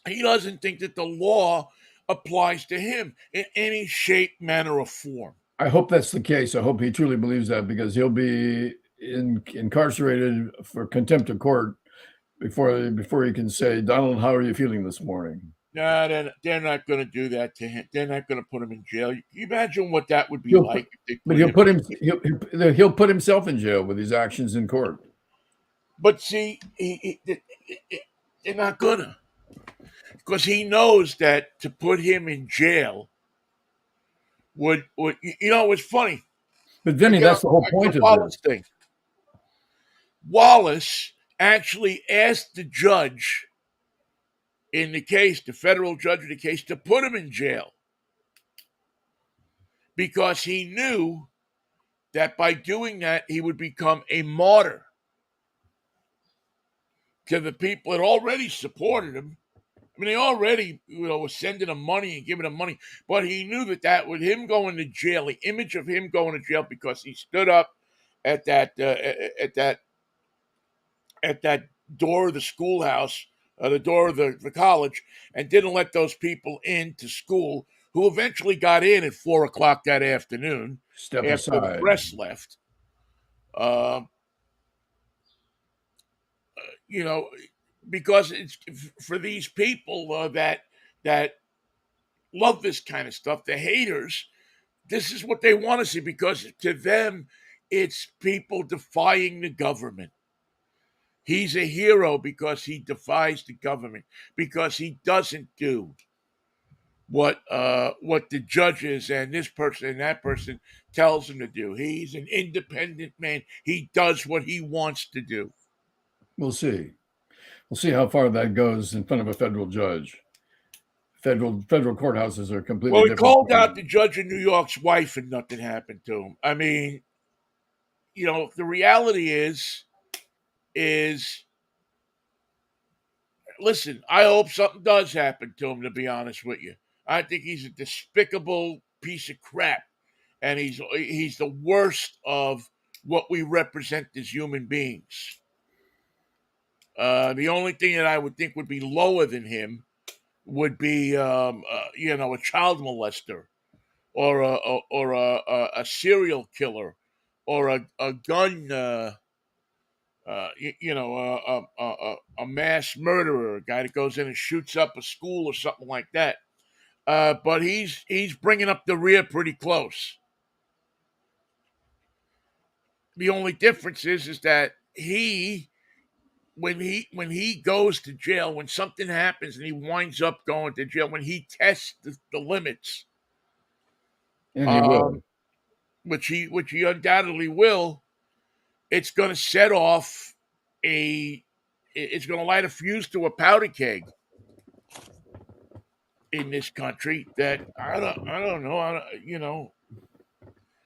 he doesn't think that the law applies to him in any shape, manner, or form. I hope that's the case. I hope he truly believes that because he'll be incarcerated for contempt of court before he can say, Donald, how are you feeling this morning? No, they're not going to do that to him. They're not going to put him in jail. Can you imagine what that would be like? But he'll put himself in jail with his actions in court. But see, they're not gonna, because he knows that to put him in jail would it's funny. But Vinnie, that's the whole point of Wallace this thing. Wallace actually asked the judge in the case, the federal judge of the case, to put him in jail because he knew that by doing that he would become a martyr to the people that already supported him. I mean, they already, were sending him money and giving him money, but he knew that with him going to jail, the image of him going to jail because he stood up at that door of the schoolhouse, the door of the college, and didn't let those people into school, who eventually got in at 4:00 that afternoon step after aside. the press left. Because it's for these people that love this kind of stuff, the haters. This is what they want to see because to them, it's people defying the government. He's a hero because he defies the government, because he doesn't do what the judges and this person and that person tells him to do. He's an independent man. He does what he wants to do. We'll see. We'll see how far that goes in front of a federal judge. Federal courthouses are completely Well, he different. called out the judge of New York's wife and nothing happened to him. I mean, the reality is listen, I hope something does happen to him, to be honest with you. I think he's a despicable piece of crap. And he's the worst of what we represent as human beings. The only thing that I would think would be lower than him would be, a child molester, or a serial killer, or a gun a mass murderer, a guy that goes in and shoots up a school or something like that. But he's bringing up the rear pretty close. The only difference is that when he goes to jail, when something happens and he winds up going to jail, when he tests the limits, And he um, will. which he undoubtedly will, it's going to set off a it's going to light a fuse to a powder keg in this country that I don't know.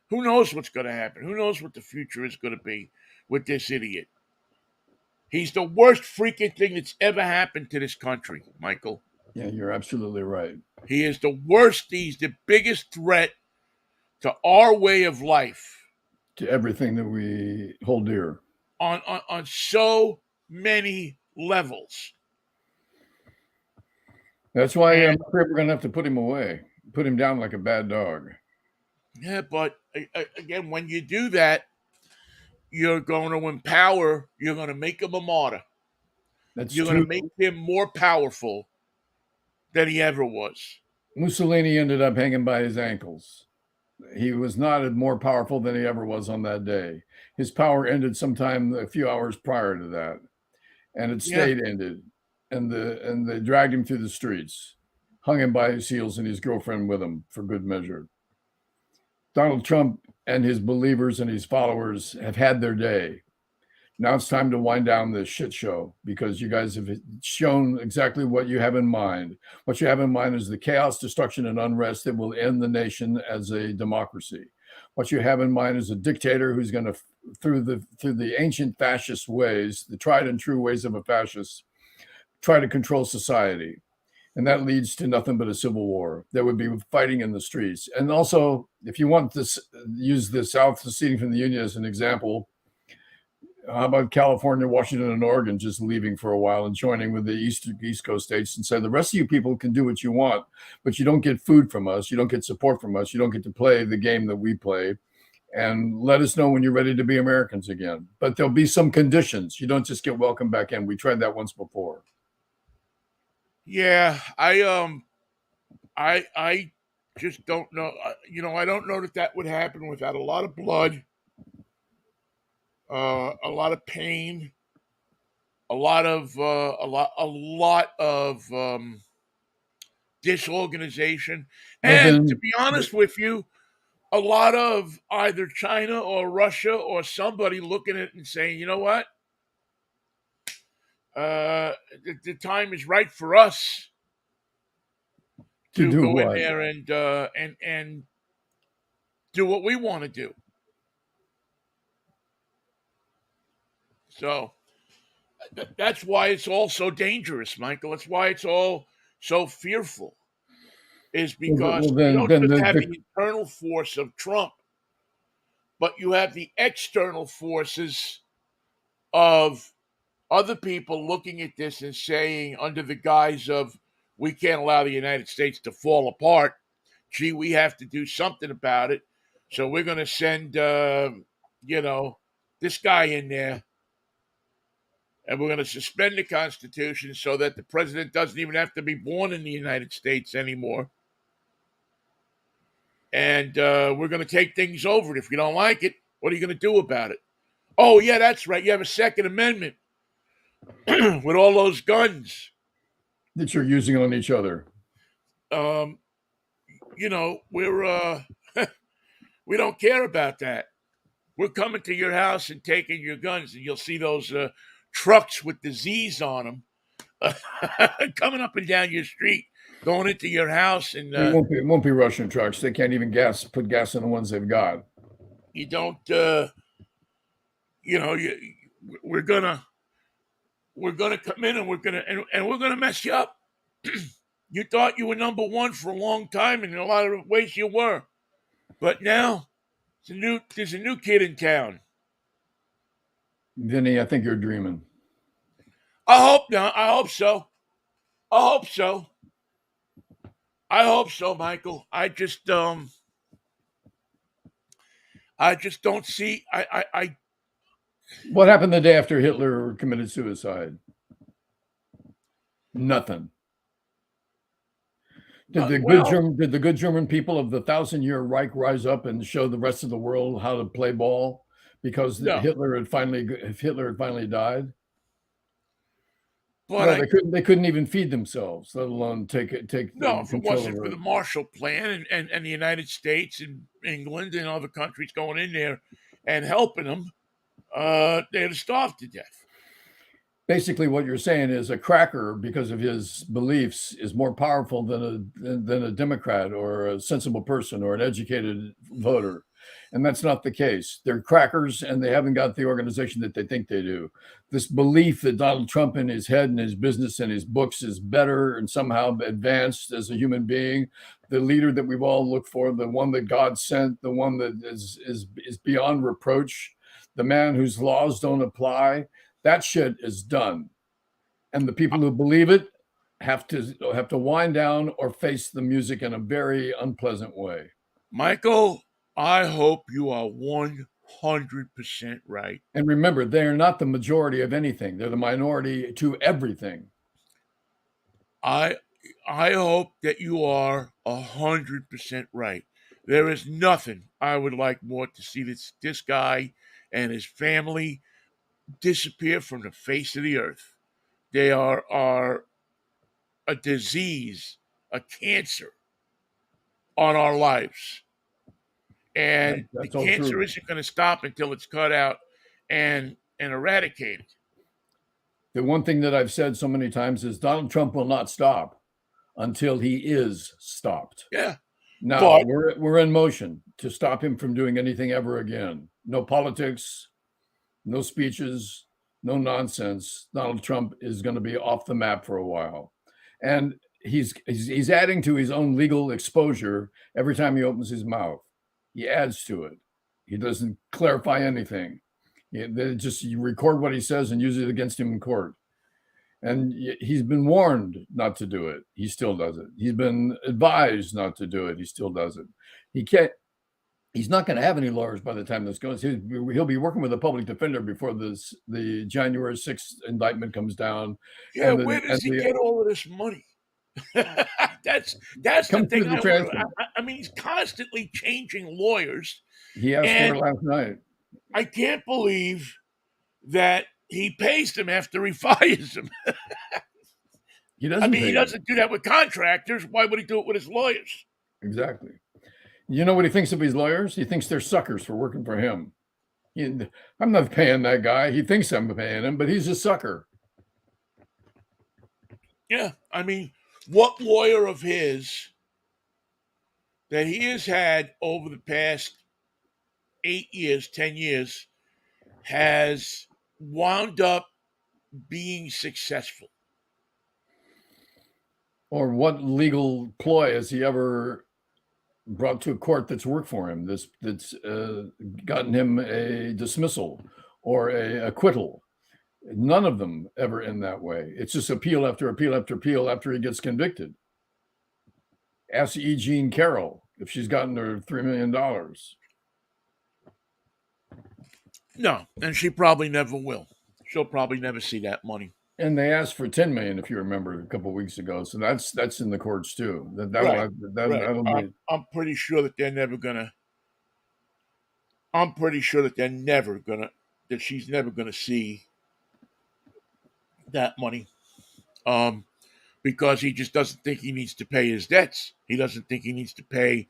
Who knows what's going to happen? Who knows what the future is going to be with this idiot? He's the worst freaking thing that's ever happened to this country, Michael. Yeah, you're absolutely right. He is the worst. He's the biggest threat to our way of life To everything that we hold dear. on so many levels. That's why And I'm afraid we're going to have to put him away, put him down like a bad dog. yeah, but again, when you do that, you're going to empower. You're going to make him a martyr. That's You're going to true. make him more powerful than he ever was. Mussolini ended up hanging by his ankles. He was not more powerful than he ever was on that day. His power ended sometime a few hours prior to that, and it Yeah, stayed ended. And they dragged him through the streets, hung him by his heels, and his girlfriend with him for good measure. Donald Trump and his believers and his followers have had their day. Now it's time to wind down this shit show because you guys have shown exactly what you have in mind. What you have in mind is the chaos, destruction, and unrest that will end the nation as a democracy. What you have in mind is a dictator who's going to, through the ancient fascist ways, the tried and true ways of a fascist, try to control society. And that leads to nothing but a civil war. There would be fighting in the streets. And also, if you want to use the South seceding from the Union as an example, how about California, Washington, and Oregon just leaving for a while and joining with the East Coast states and say, the rest of you people can do what you want, but you don't get food from us. You don't get support from us. You don't get to play the game that we play. And let us know when you're ready to be Americans again. But there'll be some conditions. You don't just get welcomed back in. We tried that once before. yeah. I just don't know. I don't know that would happen without a lot of blood, a lot of pain, a lot of disorganization, Well, and to then, be honest with you, a lot of either China or Russia or somebody looking at it and saying, you know what, the time is right for us to to do go in what? there and do what we want to do. So that's why it's all so dangerous, Michael. That's why it's all so fearful. Is because Well, you then, don't then just the, have the the internal force of Trump, but you have the external forces of other people looking at this and saying, under the guise of, we can't allow the United States to fall apart. Gee, we have to do something about it. So we're going to send, you know, this guy in there, and we're going to suspend the Constitution so that the president doesn't even have to be born in the United States anymore. And we're going to take things over. And if you don't like it, what are you going to do about it? Oh, yeah, that's right. You have a Second Amendment with all those guns. that you're using on each other. Um, we're we don't care about that. We're coming to your house and taking your guns, and you'll see those trucks with the Z's on them coming up and down your street, going into your house, and It won't be Russian trucks. They can't even put gas in the ones they've got. you don't. You, we're gonna come in and we're gonna mess you up. You thought you were number one for a long time, and in a lot of ways you were, but now there's a new kid in town. Vinny, I think you're dreaming. I hope not. I hope so. I hope so. I hope so, Michael. I just don't see. What happened the day after Hitler committed suicide? Nothing. Did the good Well, German did the good German people of the thousand-year Reich rise up and show the rest of the world how to play ball because no, Hitler had finally died? but No, I they couldn't even feed themselves, let alone take no, the if it control wasn't of for the it. Marshall Plan and the United States and England and other countries going in there and helping them, they'd have starved to death. Basically, what you're saying is a cracker, because of his beliefs, is more powerful than a Democrat or a sensible person or an educated voter. And that's not the case. They're crackers and they haven't got the organization that they think they do. This belief that Donald Trump in his head and his business and his books is better and somehow advanced as a human being, the leader that we've all looked for, the one that God sent, the one that is beyond reproach, the man whose laws don't apply, that shit is done. And the people who believe it have to wind down or face the music in a very unpleasant way. Michael, I hope you are 100% right. And remember, they are not the majority of anything. They're the minority to everything. I I hope that you are 100% right. There is nothing I would like more to see this guy and his family disappear from the face of the earth. They are a disease, a cancer on our lives. And the That's all cancer true. isn't going to stop until it's cut out and eradicated. The one thing that I've said so many times is Donald Trump will not stop until he is stopped. Yeah. Now But we're in motion to stop him from doing anything ever again. No politics, no speeches, no nonsense. Donald Trump is going to be off the map for a while, and he's adding to his own legal exposure every time he opens his mouth. He adds to it. He doesn't clarify anything. They just you record what he says and use it against him in court. And he's been warned not to do it. He still does it. He's been advised not to do it. He still does it. He can't. He's not going to have any lawyers by the time this goes. He'll be working with a public defender before the January 6th indictment comes down, yeah, and where does he get all of this money? That's the comes thing through the I wonder. transfer. I mean, he's constantly changing lawyers, He asked for and it last night. I can't believe that he pays them after he fires them. He I doesn't mean, he pay them. doesn't do that with contractors. Why would he do it with his lawyers? Exactly. You know what he thinks of his lawyers? He thinks they're suckers for working for him. I'm not paying that guy. He thinks I'm paying him, but he's a sucker. Yeah, I mean, what lawyer of his that he has had over the past 8 years, 10 years, has wound up being successful? Or what legal ploy has he ever brought to a court that's worked for him, that's gotten him a dismissal or a acquittal? None of them ever end that way. It's just appeal after appeal after appeal after he gets convicted. Ask E. Jean Carroll if she's gotten her $3 million. No, and she probably never will. She'll probably never see that money. And they asked for 10 million, if you remember, a couple of weeks ago. So that's in the courts too. Right, right. That'll be. I'm pretty sure that they're never gonna. I'm pretty sure that they're never gonna. That she's never gonna see that money. Um, because he just doesn't think he needs to pay his debts. He doesn't think he needs to pay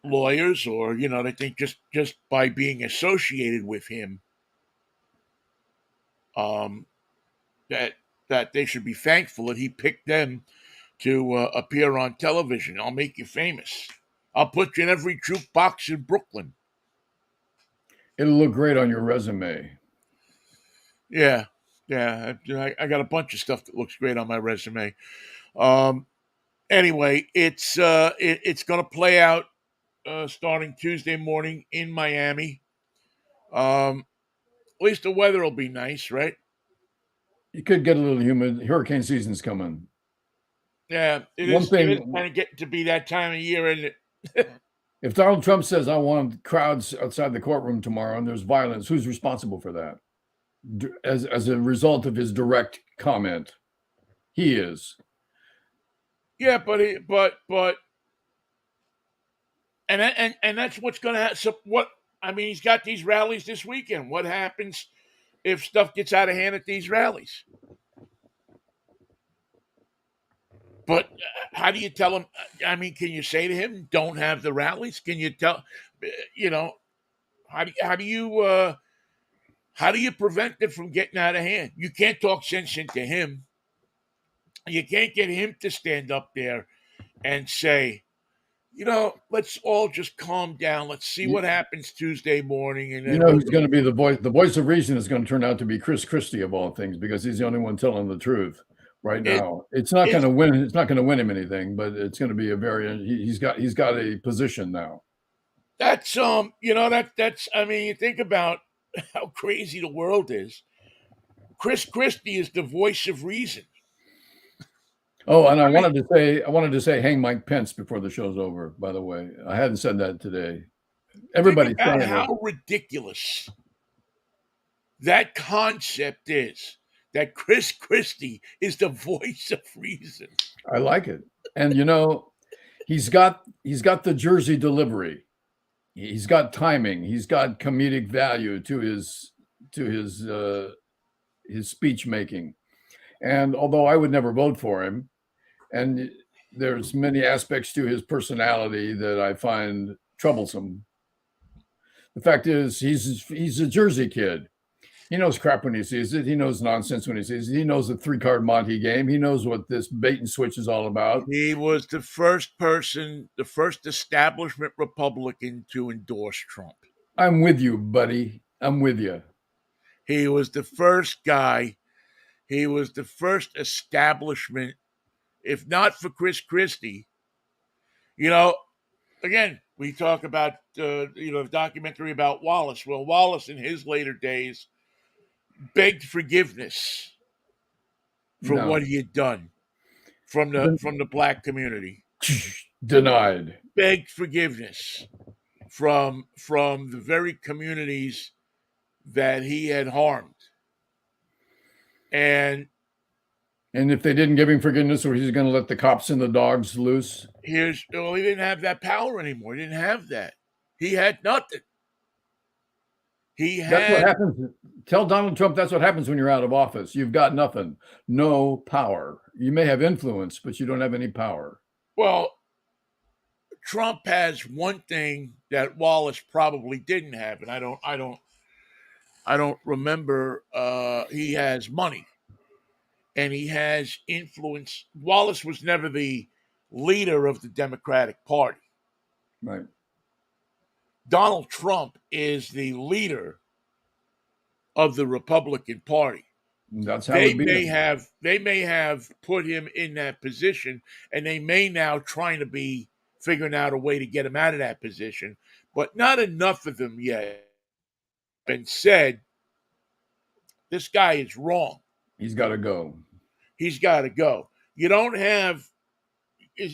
lawyers, or they think just by being associated with him, um, that they should be thankful that he picked them to appear on television. I'll make you famous. I'll put you in every jukebox in Brooklyn. It'll look great on your resume. Yeah, yeah. I got a bunch of stuff that looks great on my resume. Um, anyway, it's going to play out starting Tuesday morning in Miami. At least the weather will be nice, right? You could get a little humid. Hurricane season's coming. Yeah, it One is. It is thing, kind of getting to be that time of year, isn't it? If Donald Trump says, I want crowds outside the courtroom tomorrow and there's violence, who's responsible for that? As a result of his direct comment, he is. Yeah, but and that's what's going to happen. So what I mean, he's got these rallies this weekend. What happens if stuff gets out of hand at these rallies? But how do you tell him? I mean, can you say to him, "Don't have the rallies"? Can you tell? You know, how do you prevent it from getting out of hand? You can't talk sense into him. You can't get him to stand up there and say, let's all just calm down. Let's see You, what happens Tuesday morning, and you then know we'll who's going to be the voice? The voice of reason is going to turn out to be Chris Christie of all things, because he's the only one telling the truth right it, now. It's not going it's to win. It's not going to win him anything, but it's going to be a very. He's got a position now. that's that's I mean, you think about how crazy the world is. Chris Christie is the voice of reason. Oh, and I mean, I wanted to say, hang Mike Pence before the show's over. By the way, I hadn't said that today. think Everybody's about saying it. how ridiculous that concept is. That Chris Christie is the voice of reason. I like it, and he's got the Jersey delivery. He's got timing. He's got comedic value to his speech making. And although I would never vote for him, and there's many aspects to his personality that I find troublesome, the fact is he's a Jersey kid. He knows crap when he sees it. He knows nonsense when he sees it. He knows the 3-card Monte game. He knows what this bait and switch is all about. He was the first person, the first establishment Republican to endorse Trump. I'm with you, buddy. I'm with you. He was the first guy. He was the first establishment, if not for Chris Christie. Again, we talk about the documentary about Wallace. Well, Wallace in his later days begged forgiveness for No. what he had done from the black community. Denied. Begged forgiveness from the very communities that he had harmed. And if they didn't give him forgiveness, or he's going to let the cops and the dogs loose. he didn't have that power anymore. He didn't have that. He had nothing. That's what happens. Tell Donald Trump that's what happens when you're out of office. You've got nothing. No power. You may have influence, but you don't have any power. Well, Trump has one thing that Wallace probably didn't have, and I don't remember. He has money, and he has influence. Wallace was never the leader of the Democratic Party. Right. Donald Trump is the leader of the Republican Party. That's how they may have put him in that position, and they may now trying to be figuring out a way to get him out of that position, but not enough of them yet been said. This guy is wrong. He's got to go. He's got to go. You don't have,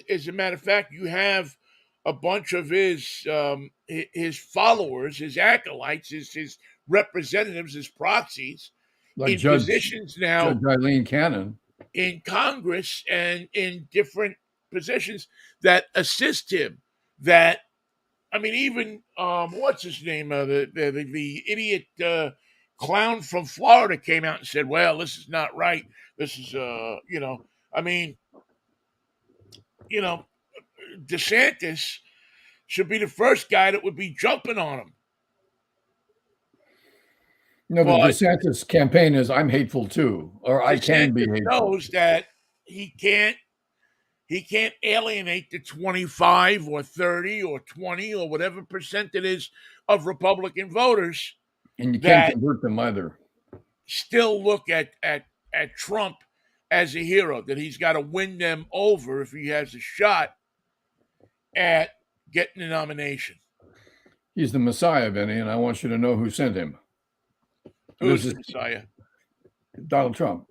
as a matter of fact, you have a bunch of his followers, his acolytes, his representatives, his proxies, like in positions now, Judge Eileen Cannon, in Congress and in different positions that assist him. That, I mean, even what's his name? The idiot clown from Florida came out and said, "Well, this is not right. This is I mean, DeSantis should be the first guy that would be jumping on him." No, but DeSantis' campaign is "I'm hateful too," or "I can be hateful." Knows that he can't alienate the 25 or 30 or 20 or whatever percent it is of Republican voters, and you can't convert them either. Still look at Trump as a hero. That he's got to win them over if he has a shot at getting the nomination. He's the Messiah, Vinnie, and I want you to know who sent him. Who's the Messiah? Donald Trump.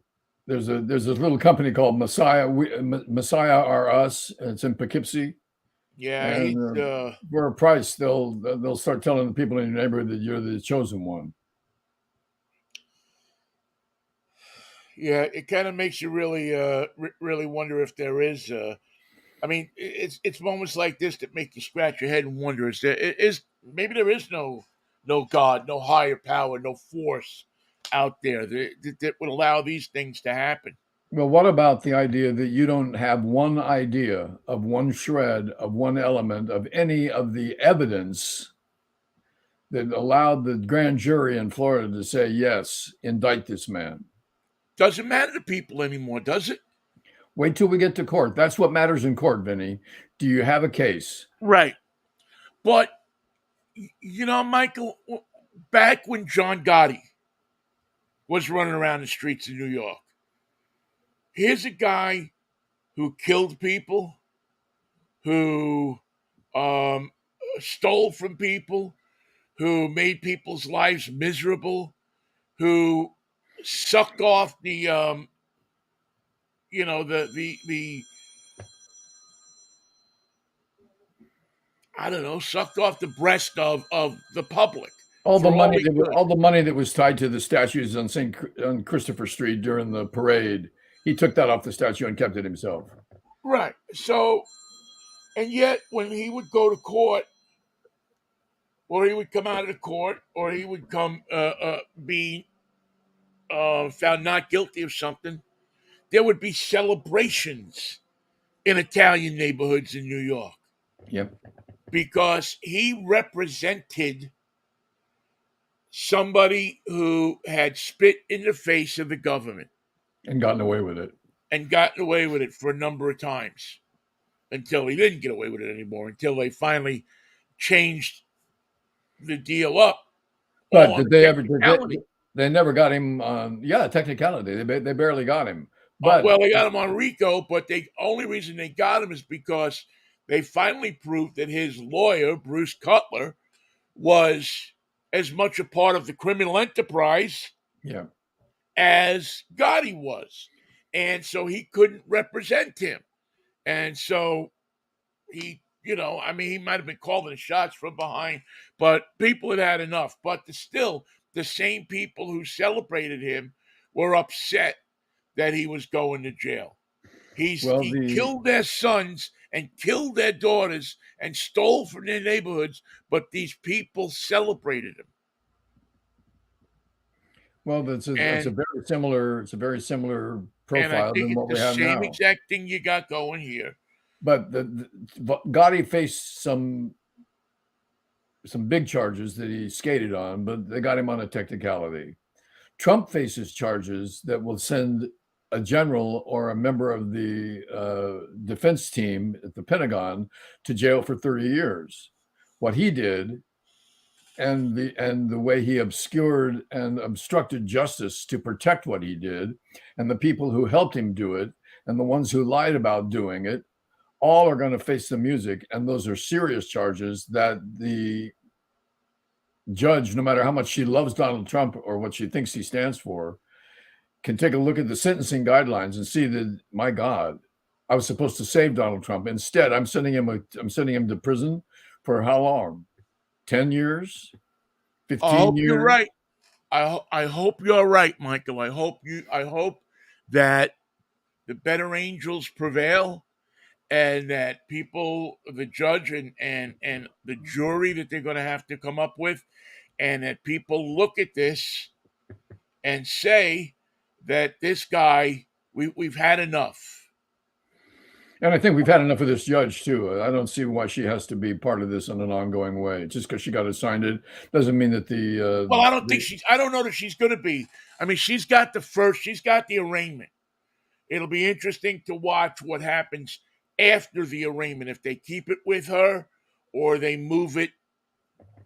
There's a little company called Messiah. Messiah are us. It's in Poughkeepsie. Yeah, he's and for a price, they'll start telling the people in your neighborhood that you're the chosen one. yeah. It kind of makes you really really wonder if there is. I mean, it's moments like this that make you scratch your head and wonder: is maybe there is no God, no higher power, no force out there that would allow these things to happen? Well, what about the idea that you don't have one idea of one shred of one element of any of the evidence that allowed the grand jury in Florida to say, yes, indict this man? Doesn't matter to people anymore, does it? Wait till we get to court. That's what matters in court, Vinny. Do you have a case? Right. But Michael, back when John Gotti was running around the streets of New York, here's a guy who killed people, who um, stole from people, who made people's lives miserable, who sucked off the I don't know, sucked off the breast of the public for all he could. All the money that was tied to the statues on on Christopher Street during the parade, he took that off the statue and kept it himself. Right. So, and yet when he would go to court, or he would come out of the court, or he would come be found not guilty of something, there would be celebrations in Italian neighborhoods in New York Yep. because he represented somebody who had spit in the face of the government And gotten away with it. and gotten away with it for a number of times until he didn't get away with it anymore, until they finally changed the deal up all But on did they ever? technicality. They never got him on. Yeah, technicality. They barely got him. But Well, they got him on RICO, but the only reason they got him is because they finally proved that his lawyer, Bruce Cutler, was as much a part of the criminal enterprise yeah, as Gotti was. And so he couldn't represent him. And so I mean, he might have been calling the shots from behind, but people had had enough. But still, the same people who celebrated him were upset that he was going to jail. well, He killed their sons and killed their daughters and stole from their neighborhoods, but these people celebrated him. it's a And very similar I profile think than it's what the we have same now. exact thing you got going here. But Gotti faced some big charges that he skated on, but they got him on a technicality. Trump faces charges that will send a general or a member of the defense team at the Pentagon to jail for 30 years. What he did and the way he obscured and obstructed justice to protect what he did, and the people who helped him do it, and the ones who lied about doing it, all are going to face the music, and those are serious charges that the judge, no matter how much she loves Donald Trump or what she thinks he stands for, can take a look at the sentencing guidelines and see that, my God, I was supposed to save Donald Trump. Instead, I'm sending him to prison for how long? 10 years? I 15 hope you're years? right. I hope you're right, Michael. I hope that the better angels prevail and that people, the judge and the jury that they're going to have to come up with, and that people look at this and say that this guy, we've had enough. And I think we've had enough of this judge too. I don't see why she has to be part of this in an ongoing way. Just because she got assigned it doesn't mean that Well, I don't know that she's going to be. I mean, she's got the arraignment. It'll be interesting to watch what happens after the arraignment, if they keep it with her or they move it.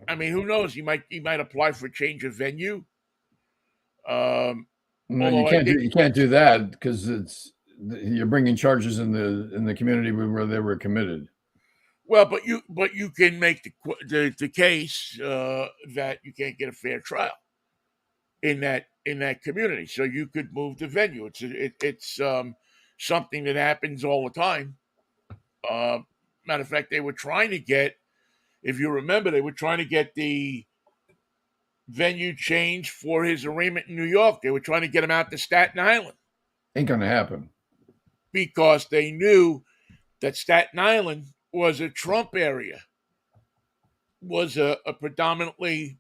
I mean, who knows? He might apply for a change of venue. Um, no, although I think, you can't do that because you're bringing charges in the community where they were committed. well, but you can make the case that you can't get a fair trial in that community, so you could move the venue. It's something that happens all the time. Uh, Matter of fact, they were trying to get, if you remember, they were trying to get the venue changed for his arraignment in New York. They were trying to get him out to Staten Island Ain't gonna happen. because they knew that Staten Island was a Trump area, was a predominantly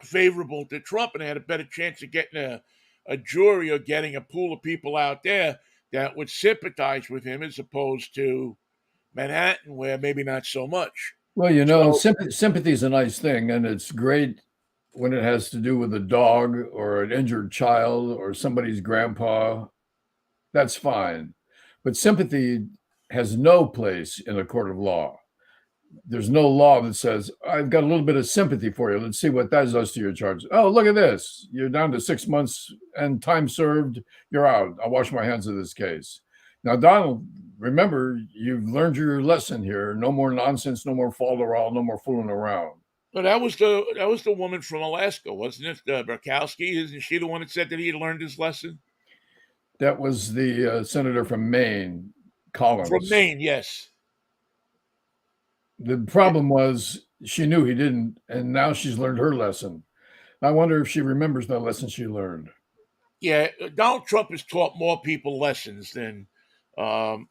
favorable to Trump, and they had a better chance of getting a jury or getting a pool of people out there that would sympathize with him as opposed to Manhattan, where maybe not so much. Well, So, sympathy is a nice thing, and it's great when it has to do with a dog or an injured child or somebody's grandpa. That's fine. But sympathy has no place in a court of law. There's no law that says, I've got a little bit of sympathy for you. Let's see what that does to your charges. Oh, look at this. You're down to 6 months and time served. You're out. I'll wash my hands of this case. Now, Donald, remember, you've learned your lesson here. No more nonsense, no more Fol de Rol, no more fooling around. but that was the woman from Alaska, wasn't it? Burkowski, isn't she the one that said that he had learned his lesson? That was the senator from Maine, From Collins. Maine, yes. The problem was she knew he didn't, and now she's learned her lesson. I wonder if she remembers that lesson she learned. Yeah, Donald Trump has taught more people lessons than um,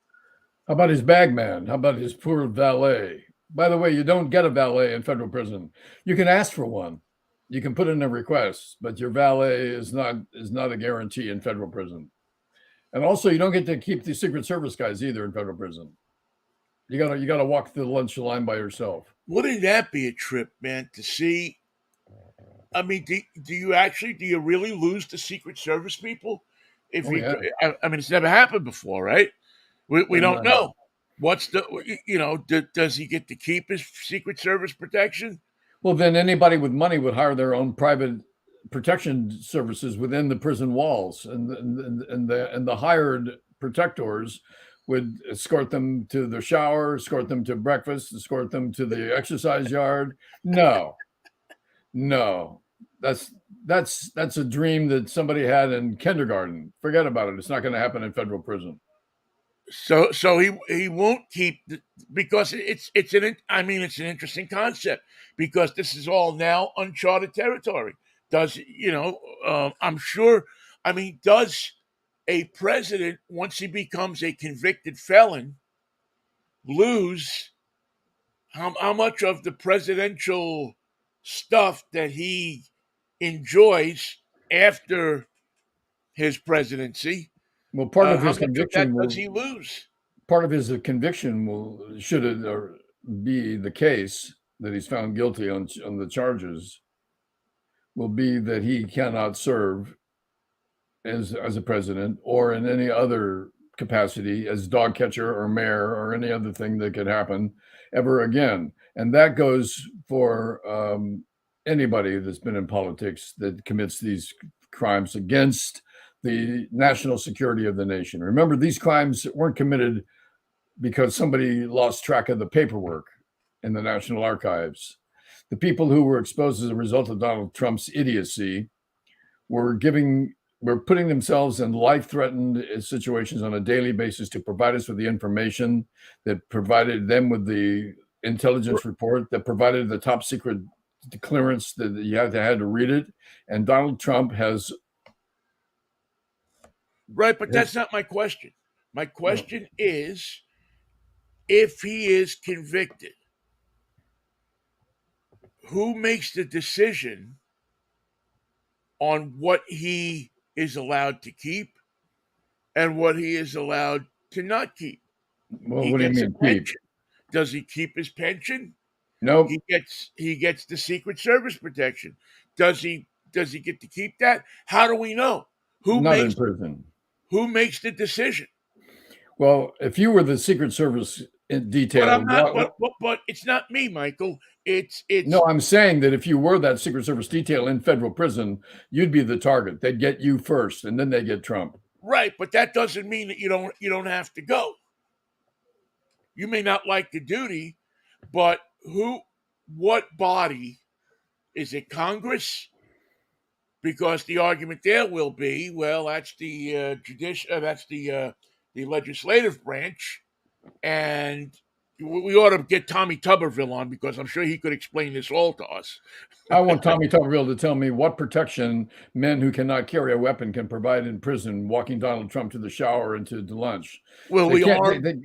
How about his bagman? How about his poor valet? By the way, you don't get a valet in federal prison. You can ask for one. You can put in a request, but your valet is not a guarantee in federal prison. And also, you don't get to keep the Secret Service guys either in federal prison. You gotta walk the lunch line by yourself. wouldn't that be a trip, man, to see? I mean, do you really lose the Secret Service people? If Oh you, yeah, I mean, it's never happened before, right? We and don't know. What's the, does he get to keep his Secret Service protection? well, then anybody with money would hire their own private protection services within the prison walls, and the hired protectors would escort them to the shower, escort them to breakfast, escort them to the exercise yard. No, no, that's that's a dream that somebody had in kindergarten. Forget about it. It's not going to happen in federal prison. So he won't keep because it's an interesting concept because this is all now uncharted territory. Does I'm sure. I mean, does a president once he becomes a convicted felon lose how much of the presidential stuff that he enjoys after his presidency? Well, part of How his much of that conviction does will he lose? part of his conviction will should it or be the case that he's found guilty on the charges will be that he cannot serve as a president or in any other capacity as dog catcher or mayor or any other thing that could happen ever again. And that goes for anybody that's been in politics that commits these crimes against the national security of the nation. Remember, these crimes weren't committed because somebody lost track of the paperwork in the National Archives. The people who were exposed as a result of Donald Trump's idiocy were putting themselves in life-threatened situations on a daily basis to provide us with the information that provided them with the intelligence report that provided the top secret clearance that you had to read it. And Donald Trump has Right, but that's not my question. My well, question is if he is convicted, who makes the decision on what he is allowed to keep and what he is allowed to not keep? well, He what do you gets a mean keep? pension. Does he keep his pension? Nope, He gets the Secret Service protection. Does he get to keep that? How do we know? Who not in makes prison. who makes the decision? Well, if you were the Secret Service But detail, I'm not. But it's not me, Michael. It's no, I'm saying that if you were that Secret Service detail in federal prison, you'd be the target. They'd get you first, and then they get Trump. right. But that doesn't mean that you don't have to go. You may not like the duty, but what body is it? Congress? Because the argument there will be, well, that's the judicial, that's the legislative branch, and we ought to get Tommy Tuberville on because I'm sure he could explain this all to us. I want Tommy Tuberville to tell me what protection men who cannot carry a weapon can provide in prison, walking Donald Trump to the shower and to lunch. Will They we can't. arm?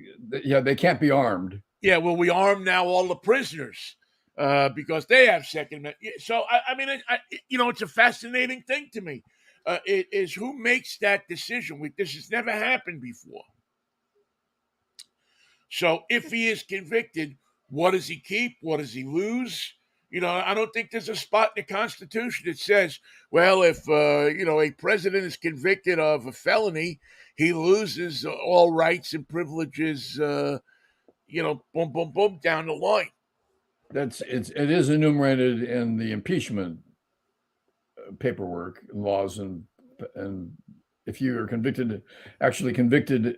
They can't be armed. Yeah, will we arm now all the prisoners because they have Second Amendment? So I mean, it's a fascinating thing to me. It is who makes that decision. This has never happened before. So if he is convicted, what does he keep? What does he lose? I don't think there's a spot in the Constitution that says, well, if a president is convicted of a felony, he loses all rights and privileges. Boom, boom, boom, down the line. It is enumerated in the impeachment paperwork laws, and if you are actually convicted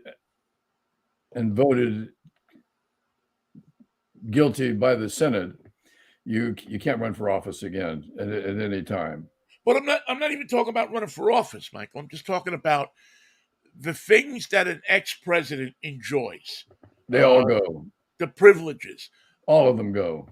and voted guilty by the Senate, you can't run for office again at any time. But I'm not even talking about running for office, Michael. I'm just talking about the things that an ex-president enjoys. They all go. The privileges. All of them go.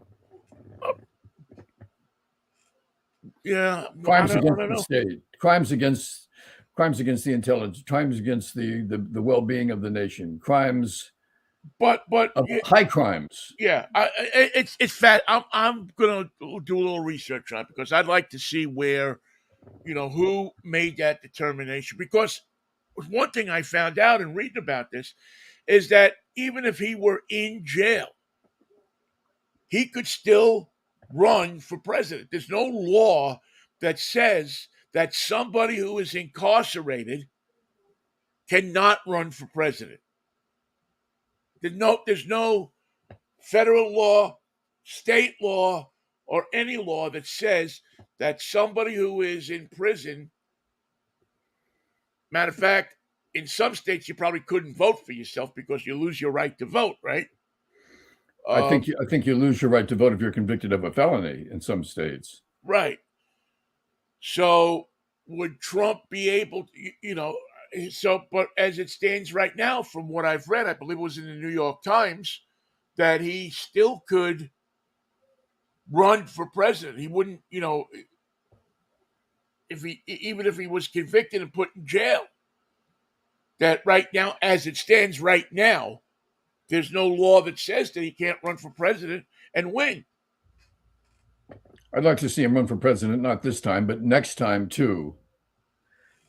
Yeah. Crimes against the state. Crimes against the intelligence. Crimes against the well-being of the nation. Crimes. But high crimes. Yeah, it's fat. I'm gonna do a little research on it because I'd like to see where, who made that determination. Because one thing I found out in reading about this is that even if he were in jail, he could still run for president. There's no law that says that somebody who is incarcerated cannot run for president. There's no federal law, state law, or any law that says that somebody who is in prison, matter of fact, in some states you probably couldn't vote for yourself because you lose your right to vote, right? I think you lose your right to vote if you're convicted of a felony in some states. Right. So would Trump be able to, but as it stands right now, from what I've read, I believe it was in the New York Times, that he still could run for president. He wouldn't, even if he was convicted and put in jail. That right now, as it stands right now, there's no law that says that he can't run for president and win. I'd like to see him run for president, not this time, but next time too.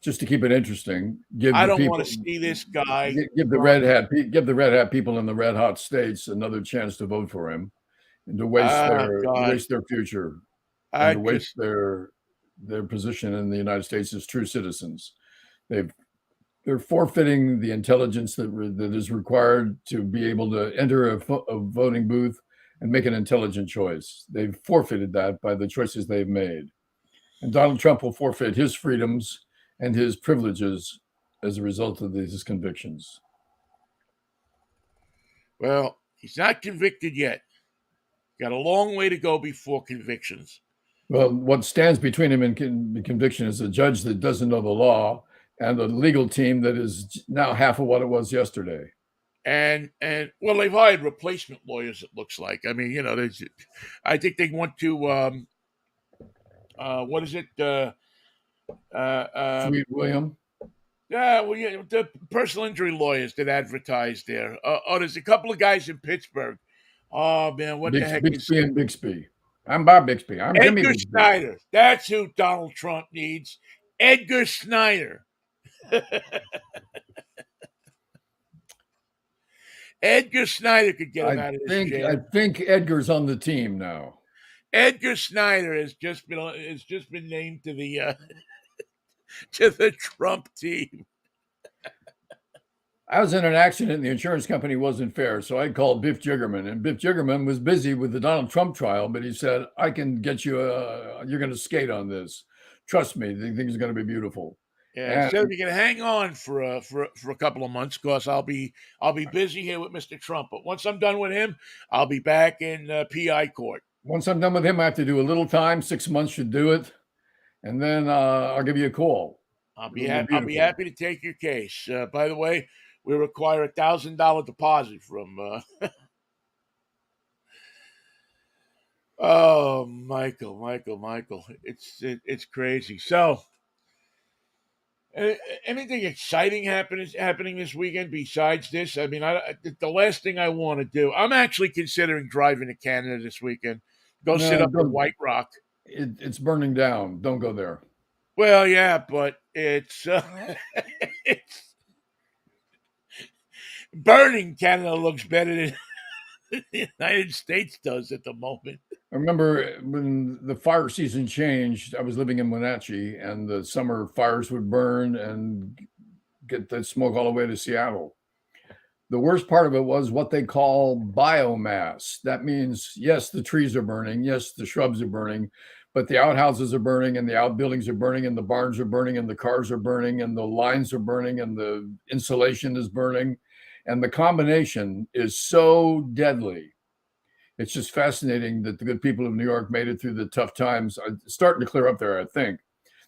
Just to keep it interesting. I don't want to see this guy. Give the red hat people in the red hot states another chance to vote for him, and to waste their future, and to waste their position in the United States as true citizens. They're forfeiting the intelligence that is required to be able to enter a voting booth and make an intelligent choice. They've forfeited that by the choices they've made, and Donald Trump will forfeit his freedoms and his privileges as a result of these convictions. Well, he's not convicted yet. Got a long way to go before convictions. Well, what stands between him and conviction is a judge that doesn't know the law and a legal team that is now half of what it was yesterday. And well, they've hired replacement lawyers, it looks like. I mean, I think they want to, what is it? Sweet William. Yeah, well, yeah, the personal injury lawyers that advertise there. There's a couple of guys in Pittsburgh. Oh man, what the heck Bixby and Bixby. I'm Bob Bixby. I'm Jimmy Edgar Bixby. Snyder. That's who Donald Trump needs. Edgar Snyder. Edgar Snyder could get him out of this jail. I think Edgar's on the team now. Edgar Snyder has just been named to the to the Trump team. I was in an accident and the insurance company wasn't fair, so I called Biff Jiggerman, and Biff Jiggerman was busy with the Donald Trump trial, but he said, I can get you you're going to skate on this. Trust me, the thing's going to be beautiful. Yeah, so you can hang on for a couple of months because I'll be busy here with Mr. Trump. But once I'm done with him, I'll be back in PI court. Once I'm done with him, I have to do a little time. 6 months should do it, and then I'll give you a call. I'll be happy to take your case. By the way, we require $1,000 deposit from Oh, Michael. It's crazy. So, anything exciting happening this weekend besides this? I mean, the last thing I want to do. I'm actually considering driving to Canada this weekend. Go sit No, up at don't. White Rock. It's burning down. Don't go there. Well, yeah, but it's it's burning. Canada looks better than the United States does at the moment. I remember when the fire season changed, I was living in Wenatchee, and the summer fires would burn and get the smoke all the way to Seattle. The worst part of it was what they call biomass. That means, yes, the trees are burning, yes, the shrubs are burning, but the outhouses are burning, and the outbuildings are burning, and the barns are burning, and the cars are burning, and the lines are burning, and the insulation is burning. And the combination is so deadly. It's just fascinating that the good people of New York made it through the tough times. It's starting to clear up there, I think.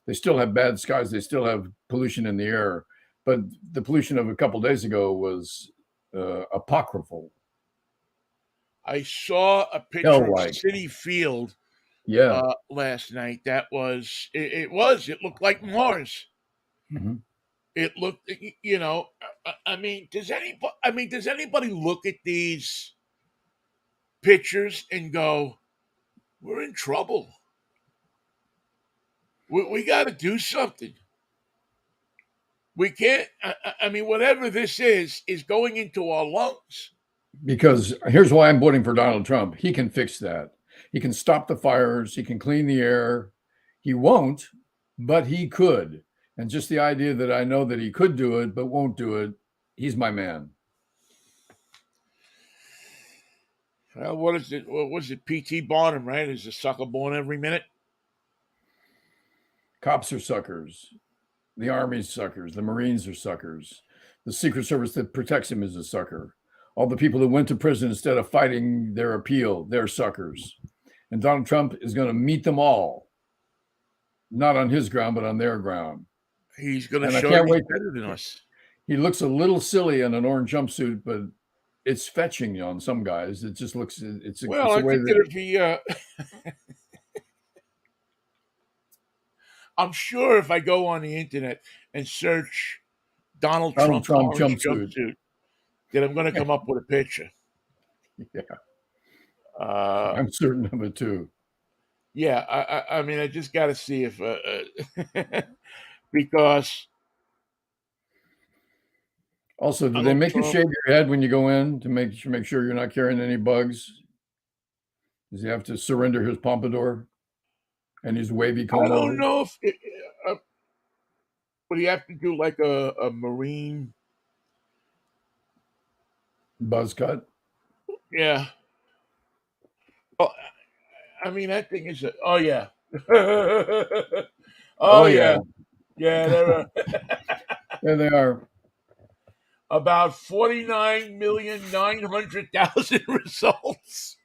They still have bad skies, they still have pollution in the air, but the pollution of a couple of days ago was apocryphal, I saw a picture of hell-like. City Field Yeah. last night. That was it looked like Mars. Mhm. It looked, you know. I mean, does anybody look at these pictures and go, "We're in trouble. We got to do something. We can't. I mean, whatever this is going into our lungs." Because here's why I'm voting for Donald Trump. He can fix that. He can stop the fires. He can clean the air. He won't, but he could. And just the idea that I know that he could do it, but won't do it, he's my man. Well, what is it? What was it? P.T. Barnum, right? Is a sucker born every minute? Cops are suckers. The Army's suckers. The Marines are suckers. The Secret Service that protects him is a sucker. All the people who went to prison instead of fighting their appeal, they're suckers. And Donald Trump is going to meet them all, not on his ground, but on their ground. He's going to And I show that can't he's wait. better than us. He looks a little silly in an orange jumpsuit, but it's fetching on some guys. It just looks, Well, it's a I way think that that if he, I'm sure if I go on the internet and search Donald Donald Trump Trump orange jumpsuit. jumpsuit, that I'm going to come up with a picture. Yeah, Uh, I'm certain of it too. yeah, I mean, I just got to see if because Also, do they Donald make you Trump. shave your head when you go in to make sure you're not carrying any bugs? Does he have to surrender his pompadour and his wavy I comb don't over? know if would he have to do like a marine? Buzz cut? Yeah. Oh, I mean, that thing is. Oh yeah. Oh Oh yeah, yeah. Yeah, there are there they are. about 49,900,000 results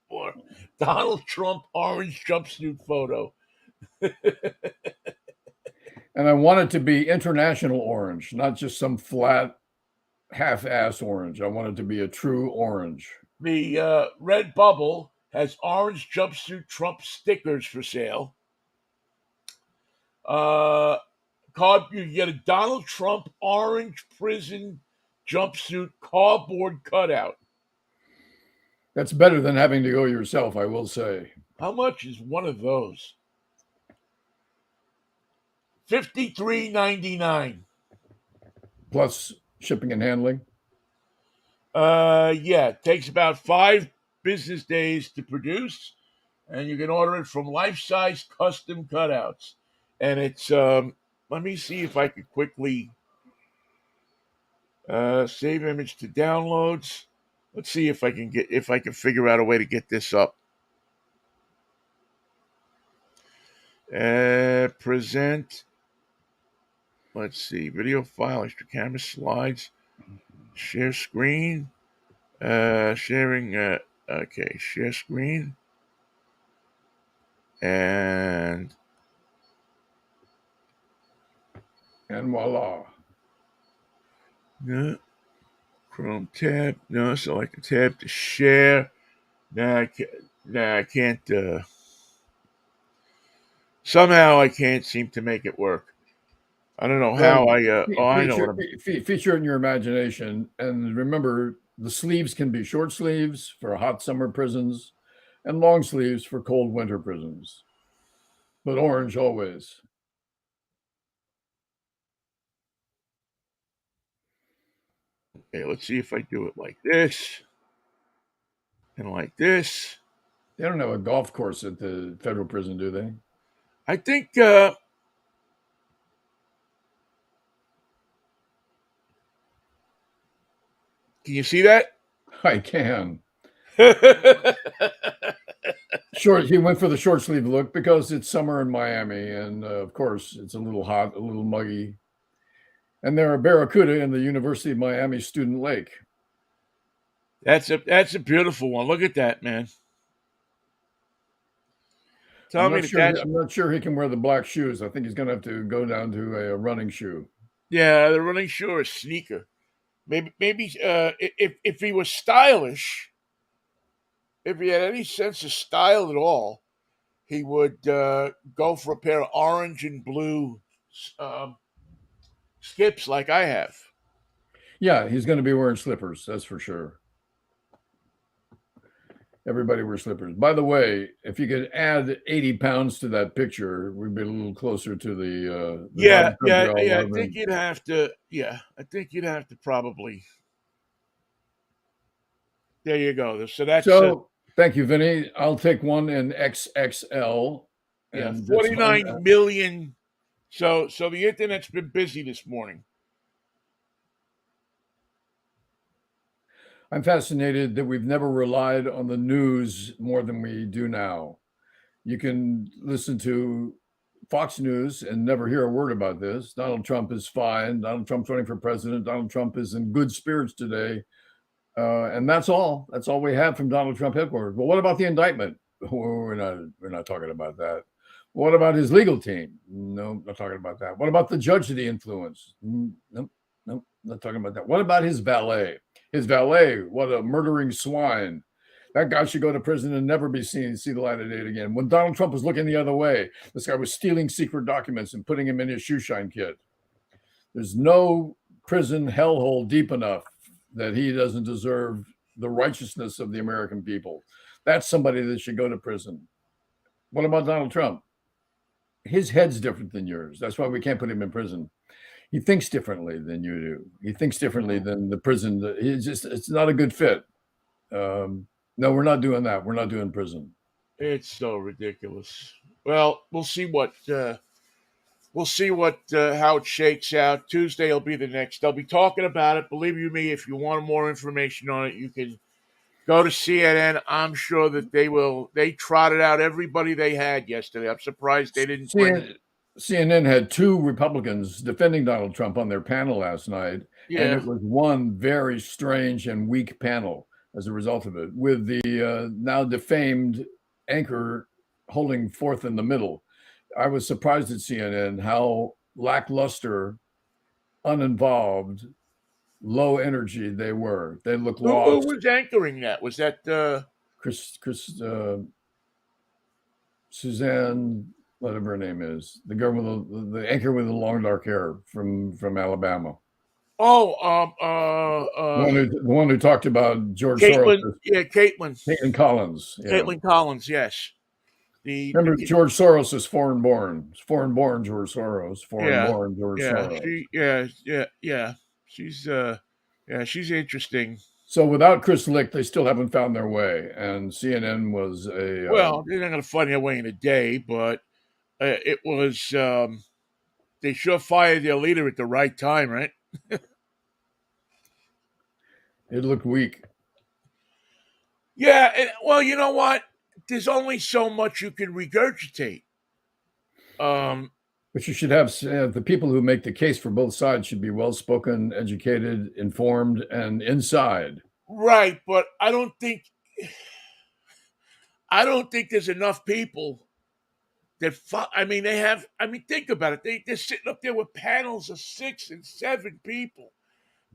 for Donald Trump orange jumpsuit photo. And I want it to be international orange, not just some flat half-ass orange. I want it to be a true orange. The Red Bubble has orange jumpsuit Trump stickers for sale. Uh, you get a Donald Trump orange prison jumpsuit cardboard cutout. That's better than having to go yourself, I will say. How much is one of those? $53.99. Plus shipping and handling. Yeah, it takes about 5 business days to produce, and you can order it from life-size custom cutouts. And it's let me see if I could quickly save image to downloads. Let's see if I can figure out a way to get this up. Present. Let's see. Video file, extra camera slides, share screen, sharing. Okay, share screen, and And voila. no, Chrome tab. No, select a tab to share. Now Nah, I can't. Somehow I can't seem to make it work. I don't know Well, how I. Oh, I know what feature I'm. feature in your imagination, and remember the sleeves can be short sleeves for hot summer prisons, and long sleeves for cold winter prisons. But orange always. Okay, let's see if I do it like this and like this. They don't have a golf course at the federal prison, do they? I think. Can you see that? I can. Short. He went for the short sleeve look because it's summer in Miami, and of course it's a little hot, a little muggy. And there are barracuda in the University of Miami student lake. That's a beautiful one. Look at that, man. Tell me that that's I'm not sure he can wear the black shoes. I think he's going to have to go down to a running shoe. yeah. The running shoe or sneaker. Maybe if he was stylish, if he had any sense of style at all, he would go for a pair of orange and blue um, skips like I have. Yeah, he's going to be wearing slippers. That's for sure. Everybody wears slippers. By the way, if you could add 80 pounds to that picture, we'd be a little closer to the Yeah, Donald Trump we yeah, all yeah. I love. think And you'd have to. Yeah, I think you'd have to probably. There you go. So that's so, thank you, Vinny. I'll take one in XXL, yeah, and that's fine. 49 million. So the internet's been busy this morning. I'm fascinated that we've never relied on the news more than we do now. You can listen to Fox News and never hear a word about this. Donald Trump is fine. Donald Trump's running for president. Donald Trump is in good spirits today. And that's all. That's all we have from Donald Trump headquarters. But what about the indictment? We're not talking about that. What about his legal team? No, not talking about that. What about the judge that he influenced? Nope, nope, not talking about that. What about his valet? His valet, what a murdering swine. That guy should go to prison and never be seen, see the light of day again. When Donald Trump was looking the other way, this guy was stealing secret documents and putting him in his shoe shine kit. There's no prison hellhole deep enough that he doesn't deserve the righteousness of the American people. That's somebody that should go to prison. What about Donald Trump? His head's different than yours. That's why we can't put him in prison. He thinks differently than you do. He thinks differently than the prison. It's not a good fit. No, we're not doing that. We're not doing prison. It's so ridiculous. Well, we'll see what how it shakes out. Tuesday will be the next. They'll be talking about it. Believe you me, if you want more information on it, you can go to CNN. I'm sure that they will. They trotted out everybody they had yesterday. I'm surprised they didn't bring. CNN had two Republicans defending Donald Trump on their panel last night, and Yeah. it was one very strange and weak panel as a result of it, with the now defamed anchor holding forth in the middle. I was surprised at CNN how lackluster, uninvolved, low energy they were. They looked Who lost. was anchoring that? Was that Chris Suzanne, whatever her name is, the girl with the anchor with the long dark hair from Alabama, oh the one who talked about George Soros, Caitlin? Yeah, Caitlin. Caitlin Collins. Yeah, Caitlin Collins. Yes. The remember George Soros is foreign born George Soros, foreign yeah, born George yeah, Soros. yeah. She's yeah, she's interesting. So without Chris Lick, they still haven't found their way, and CNN was a Well, they're not going to find their way in a day, but it was they sure fired their leader at the right time, right? it looked weak. Yeah. Well, you know what? There's only so much you can regurgitate. Um, But you should have the people who make the case for both sides should be well spoken, educated, informed, and inside. right, but I don't think there's enough people that. I mean, they have. I mean, think about it. They're sitting up there with panels of 6 and 7 people.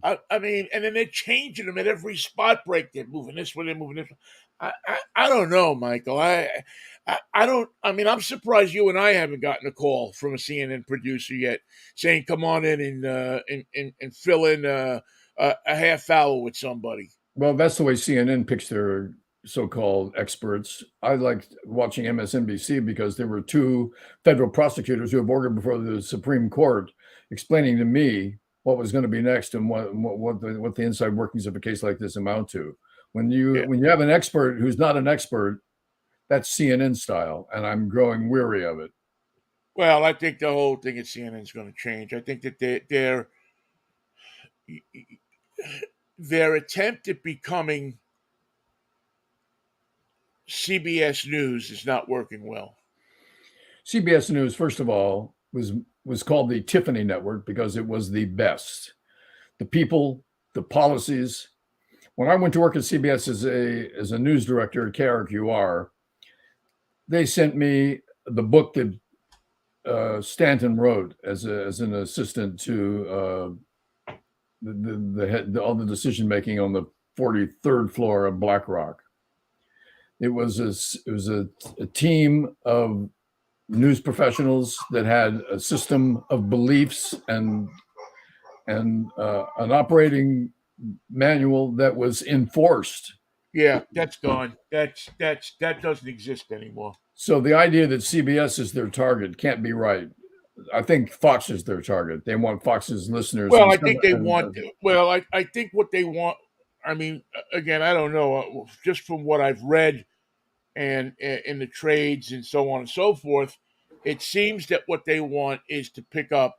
I mean, and then they're changing them at every spot break. They're moving this way, they're moving this way. I don't know, Michael. I don't. I mean, I'm surprised you and I haven't gotten a call from a CNN producer yet saying, "Come on in and fill in a half hour with somebody." Well, that's the way CNN picks their so-called experts. I liked watching MSNBC because there were two federal prosecutors who have ordered before the Supreme Court explaining to me what was going to be next and what the inside workings of a case like this amount to. Yeah. When you have an expert who's not an expert, that's CNN style, and I'm growing weary of it. Well, I think the whole thing at CNN is going to change. I think that their attempt at becoming CBS News is not working well. CBS News, first of all, was called the Tiffany Network because it was the best. The people, the policies. When I went to work at CBS as a news director at KRQR, they sent me the book that Stanton wrote as an assistant to all the decision making on the 43rd floor of BlackRock. It was a team of news professionals that had a system of beliefs and an operating manual that was enforced. Yeah, that's gone. That doesn't exist anymore. So the idea that CBS is their target can't be right. I think Fox is their target. They want Fox's listeners Well, and I some. think they want. And, Well, I think what they want. I mean, again, I don't know. Just from what I've read and in the trades and so on and so forth, it seems that what they want is to pick up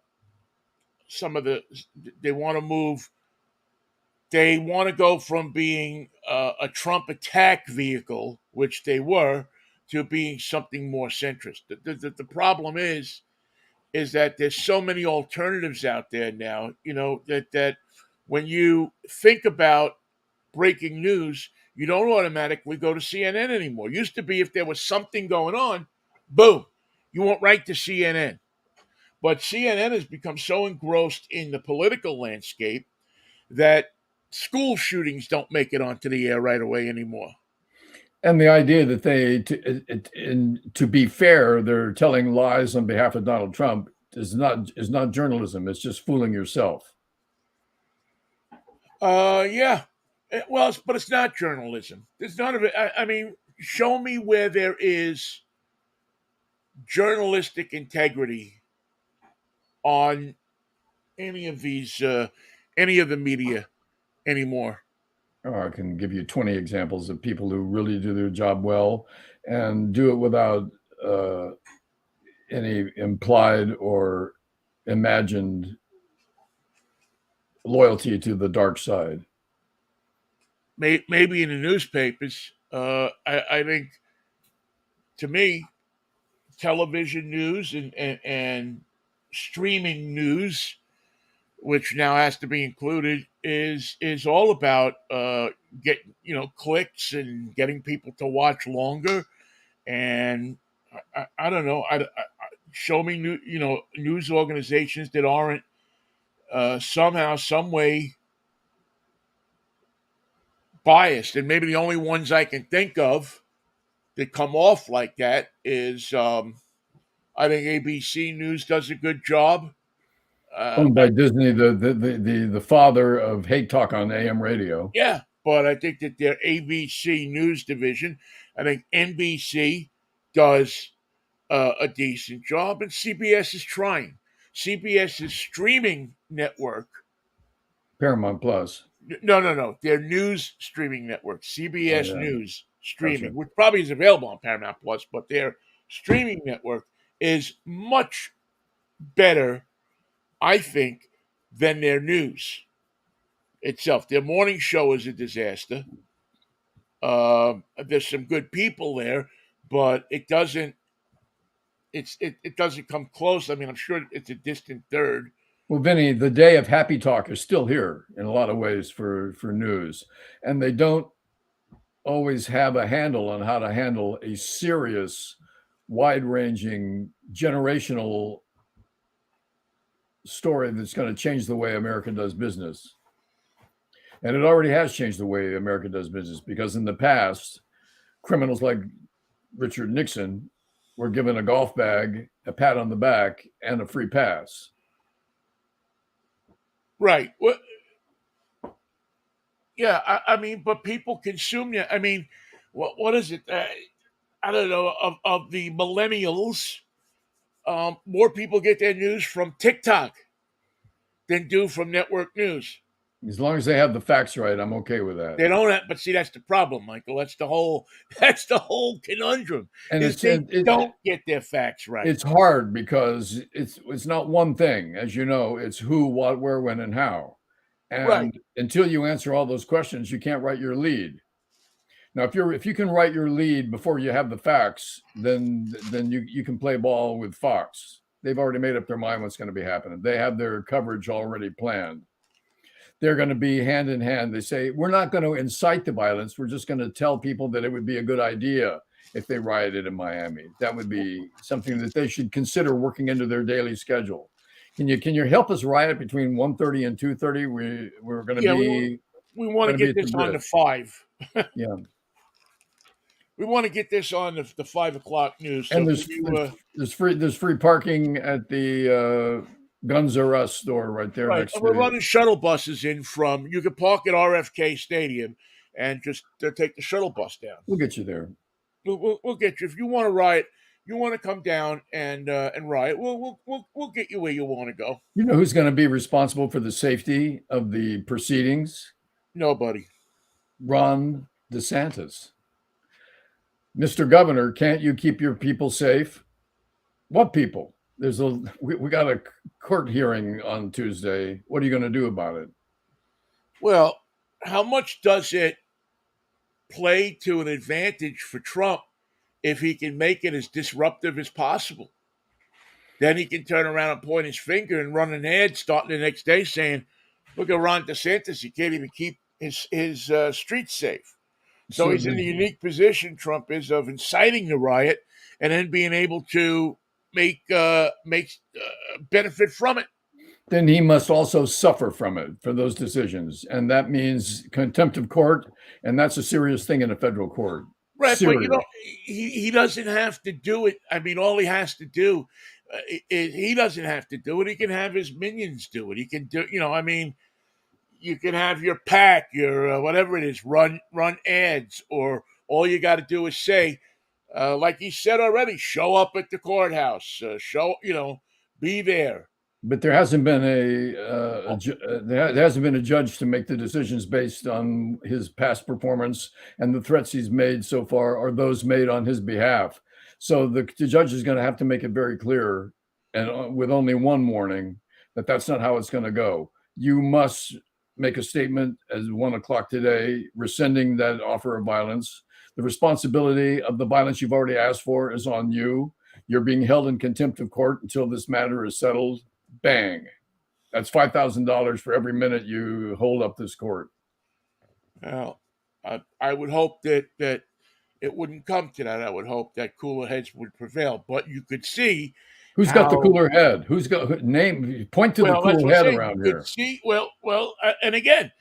some of the. They want to move. They want to go from being a Trump attack vehicle, which they were, to being something more centrist. The problem is that there's so many alternatives out there now. You know that when you think about breaking news, you don't automatically go to CNN anymore. Used to be if there was something going on, boom, you went right to CNN. But CNN has become so engrossed in the political landscape that school shootings don't make it onto the air right away anymore. the idea that to be fair, they're telling lies on behalf of Donald Trump is not journalism. It's just fooling yourself. Yeah. Well, but it's not journalism. There's none of it. I mean, show me where there is journalistic integrity on any of these, any of the media anymore. I can give you 20 examples of people who really do their job well and do it without uh, any implied or imagined loyalty to the dark side. Maybe in the newspapers. I think, to me, television news and streaming news, which now has to be included, is all about getting clicks and getting people to watch longer. And I don't know. Show me news organizations that aren't somehow, some way biased. And maybe the only ones I can think of that come off like that is I think ABC News does a good job. Uh, Owned by Disney, the father of hate talk on AM radio. yeah, but I think that their ABC News division, I think NBC does a decent job, and CBS is trying. CBS's streaming network. Paramount Plus. No. Their news streaming network, Oh CBS yeah, News gotcha. streaming, which probably is available on Paramount Plus, but their streaming network is much better, I think, than their news itself. Their morning show is a disaster. There's some good people there, but it doesn't come close. I mean, I'm sure it's a distant third. Well, Vinny, the day of happy talk is still here in a lot of ways for news, and they don't always have a handle on how to handle a serious, wide-ranging, generational story that's going to change the way America does business. And it already has changed the way America does business because in the past, criminals like Richard Nixon were given a golf bag, a pat on the back, and a free pass. Right. Well, yeah. I mean, but people consume it. I mean, what is it? I don't know. Of the millennials, more people get their news from TikTok than do from network news. As long as they have the facts right, I'm okay with that. They don't have, but see, that's the problem, Michael. That's the whole. That's the whole conundrum. And Is they don't get their facts right. it's hard because it's not one thing, as you know. It's who, what, where, when, and how. And Right. until you answer all those questions, you can't write your lead. Now, if you can write your lead before you have the facts, then you can play ball with Fox. They've already made up their mind what's going to be happening. They have their coverage already planned. They're going to be hand in hand. They say, we're not going to incite the violence. We're just going to tell people that it would be a good idea if they rioted in Miami. That would be something that they should consider working into their daily schedule. Can you help us riot between 1:30 and 2:30? We're going to Yeah, be we want to going to be get at this the on the bridge. 5. Yeah. We want to get this on the 5 o'clock news. So And can you, there's free parking at the Guns R Us store right there right, next and to we're the. running shuttle buses in from. You can park at RFK Stadium and just take the shuttle bus down. We'll get you there. We'll get you if you want to riot. You want to come down and riot. We'll get you where you want to go. You know who's going to be responsible for the safety of the proceedings? Nobody. Ron DeSantis. Mr. Governor, can't you keep your people safe? What people? We got a court hearing on Tuesday. What are you going to do about it? Well, how much does it play to an advantage for Trump if he can make it as disruptive as possible? Then he can turn around and point his finger and run an ad starting the next day saying, "Look at Ron DeSantis. He can't even keep his streets safe." So So he's in a unique position, Trump is, of inciting the riot and then being able to make benefit from it. then he must also suffer from it for those decisions. And that means contempt of court. And that's a serious thing in a federal court. Right, but Serious. he doesn't have to do it. I mean, all he has to do, he doesn't have to do it. He can have his minions do it. He can do, I mean, you can have your PAC, your whatever it is, run ads, or all you got to do is say, like he said already, show up at the courthouse, be there. But there hasn't been there hasn't been a judge to make the decisions based on his past performance, and the threats he's made so far are those made on his behalf. So the judge is going to have to make it very clear, and with only one warning, that that's not how it's going to go. You must make a statement at 1 o'clock today, rescinding that offer of violence. The responsibility of the violence you've already asked for is on you. You're being held in contempt of court until this matter is settled. Bang. That's $5,000 for every minute you hold up this court. Well, I would hope that it wouldn't come to that. I would hope that cooler heads would prevail. But you could see who's got the cooler head. Who's got point to the cool head around here. See, and again,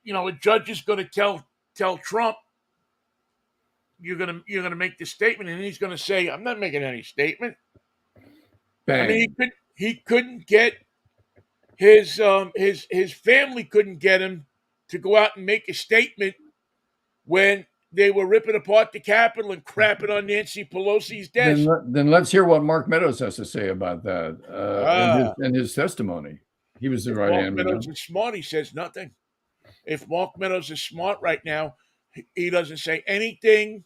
a judge is going to tell Trump, you're gonna make this statement, and he's going to say, "I'm not making any statement." Bang. I mean, he couldn't get his family couldn't get him to go out and make a statement when they were ripping apart the Capitol and crapping on Nancy Pelosi's desk. Then let's hear what Mark Meadows has to say about that in his testimony. He was the right hand man. Mark Meadows is smart. He says nothing. If Mark Meadows is smart right now, he doesn't say anything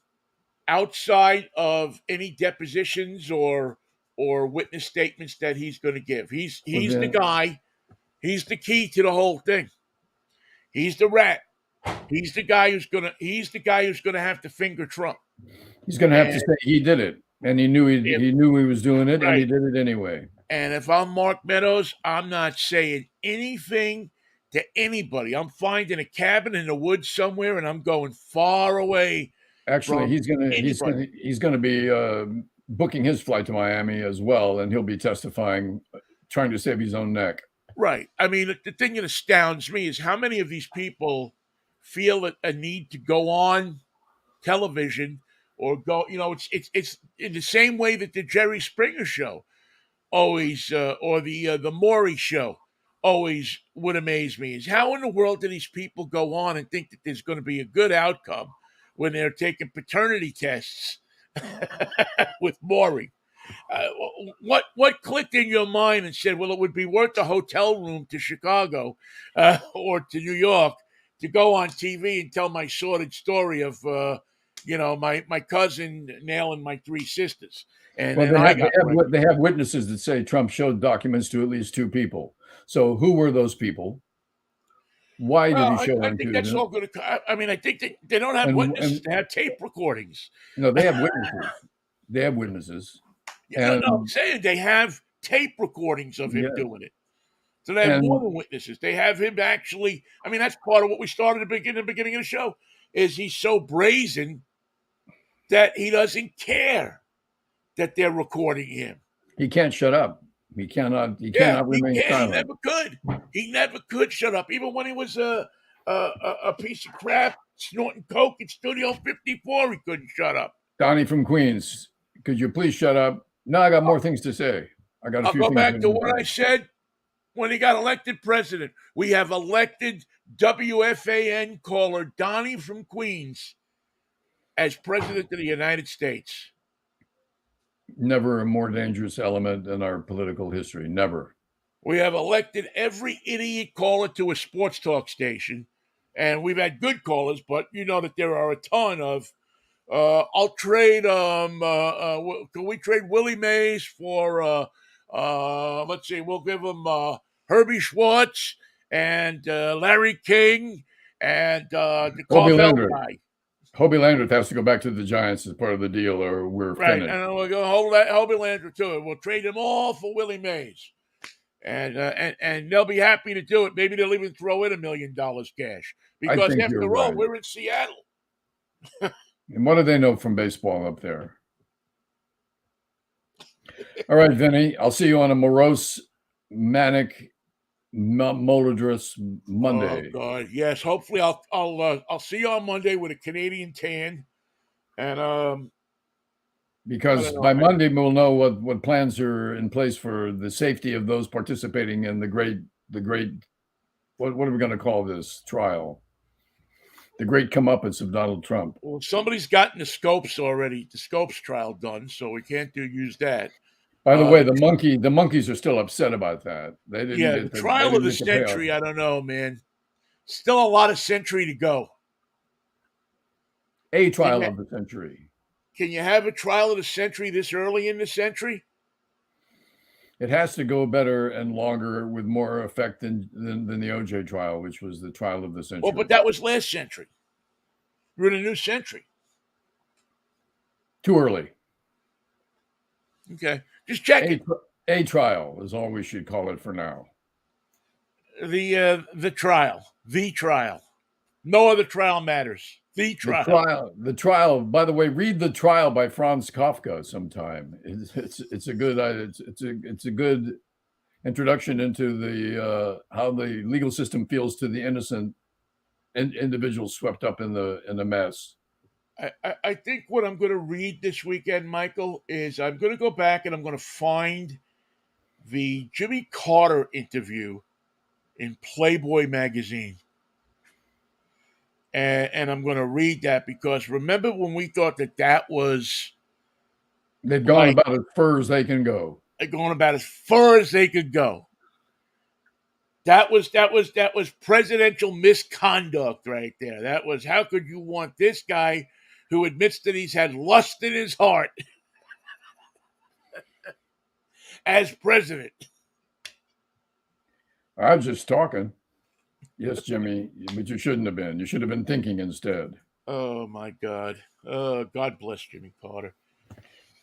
outside of any depositions or witness statements that he's going to give. He's the guy. He's the key to the whole thing. He's the rat. He's the guy who's gonna have to finger Trump. He's gonna have to say he did it, and he knew he was doing it, right. And he did it anyway. And if I'm Mark Meadows, I'm not saying anything to anybody. I'm finding a cabin in the woods somewhere, and I'm going far away. Actually, he's gonna be booking his flight to Miami as well, and he'll be testifying, trying to save his own neck. Right. I mean, the thing that astounds me is how many of these people feel a need to go on television or go. It's in the same way that the Jerry Springer show always, or the Maury show always would amaze me. Is how in the world do these people go on and think that there's going to be a good outcome when they're taking paternity tests with Maury? What clicked in your mind and said, well, it would be worth a hotel room to Chicago or to New York to go on TV and tell my sordid story of my cousin nailing my three sisters, and Well, then I got they have witnesses that say Trump showed documents to at least 2 people. So who were those people? Why did he Well, show I them think to that's them? all going to. I mean, I think they don't have witnesses; they have tape recordings. No, they have witnesses. They have witnesses, No, I'm and saying they have tape recordings of him yeah, doing it. So they have more and than witnesses. They have him actually. I mean, that's part of what we started at the beginning of the show. Is he's so brazen that he doesn't care that they're recording him. he can't shut up. He cannot. He Yeah, cannot he remain can't. He silent. never could. He never could shut up. Even when he was a piece of crap snorting coke in Studio 54, he couldn't shut up. Donnie from Queens, could you please shut up? No, I got more things to say. I got a I'll few go things back I to want what to I say. said when he got elected president. We have elected WFAN caller Donnie from Queens as president of the United States. Never a more dangerous element in our political history. Never. We have elected every idiot caller to a sports talk station, and we've had good callers, but you know that there are a ton of. I'll trade. Can we trade Willie Mays for? Let's see. We'll give him Herbie Schwartz and Larry King and the Hobie Carvel Landreth. guy. Hobie Landreth has to go back to the Giants as part of the deal, or we're Right, finished. and we'll go hold that Hobie Landreth too. We'll trade them all for Willie Mays. And they'll be happy to do it. Maybe they'll even throw in $1 million cash I because think you're after all, right. we're in Seattle. And what do they know from baseball up there? All right, Vinny, I'll see you on a morose, manic, molodrous Monday. Oh God, yes. Hopefully, I'll see you on Monday with a Canadian tan, and Because by Monday we'll know what plans are in place for the safety of those participating in the great what are we going to call this trial? The great comeuppance of Donald Trump. Well, somebody's gotten the Scopes already, the Scopes trial done, so we can't use that. By the way, the monkeys are still upset about that. They didn't Yeah, get the trial of the payoff. century. I don't know, man. Still a lot of century to go. A trial of the century. Can you have a trial of the century this early in the century? It has to go better and longer with more effect than the OJ trial, which was the trial of the century. Well, but that was last century. We're in a new century. Too early. Okay, just check it. A trial is all we should call it for now. The trial. No other trial matters. The trial. By the way, read The Trial by Franz Kafka sometime. It's a good introduction into the how the legal system feels to the innocent individuals swept up in the mess. I think what I'm going to read this weekend, Michael, is I'm going to go back and I'm going to find the Jimmy Carter interview in Playboy magazine. And I'm going to read that because remember when we thought that was... They've gone about as far as they can go. They're going about as far as they could go. That was presidential misconduct right there. That was, how could you want this guy who admits that he's had lust in his heart as president? I was just talking. Yes, Jimmy, but you shouldn't have been. You should have been thinking instead. Oh, my God. God bless Jimmy Carter.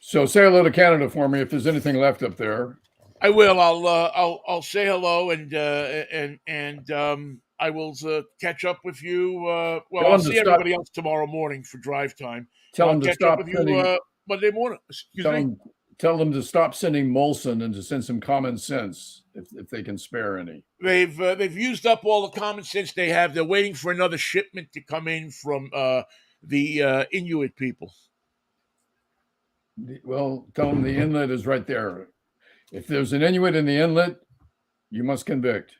So say hello to Canada for me if there's anything left up there. I will. I'll say hello and I will catch up with you. I'll see everybody else tomorrow morning for drive time. Tell them to catch stop up with you Monday morning. Tell them to stop sending Molson and to send some common sense if they can spare any. They've used up all the common sense they have. They're waiting for another shipment to come in from the Inuit people? Well, tell them the inlet is right there. If there's an Inuit in the inlet, you must convict.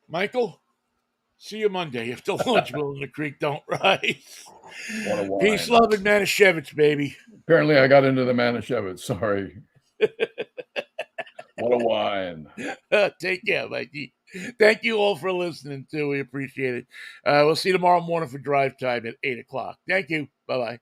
Michael, see you Monday if the lunch bill in the creek don't rise. What a wine. Peace, love, and Manischewitz, baby. Apparently, I got into the Manischewitz. Sorry. What a wine. Take care, Mikey. Thank you all for listening, too. We appreciate it. We'll see you tomorrow morning for drive time at 8 o'clock. Thank you. Bye-bye.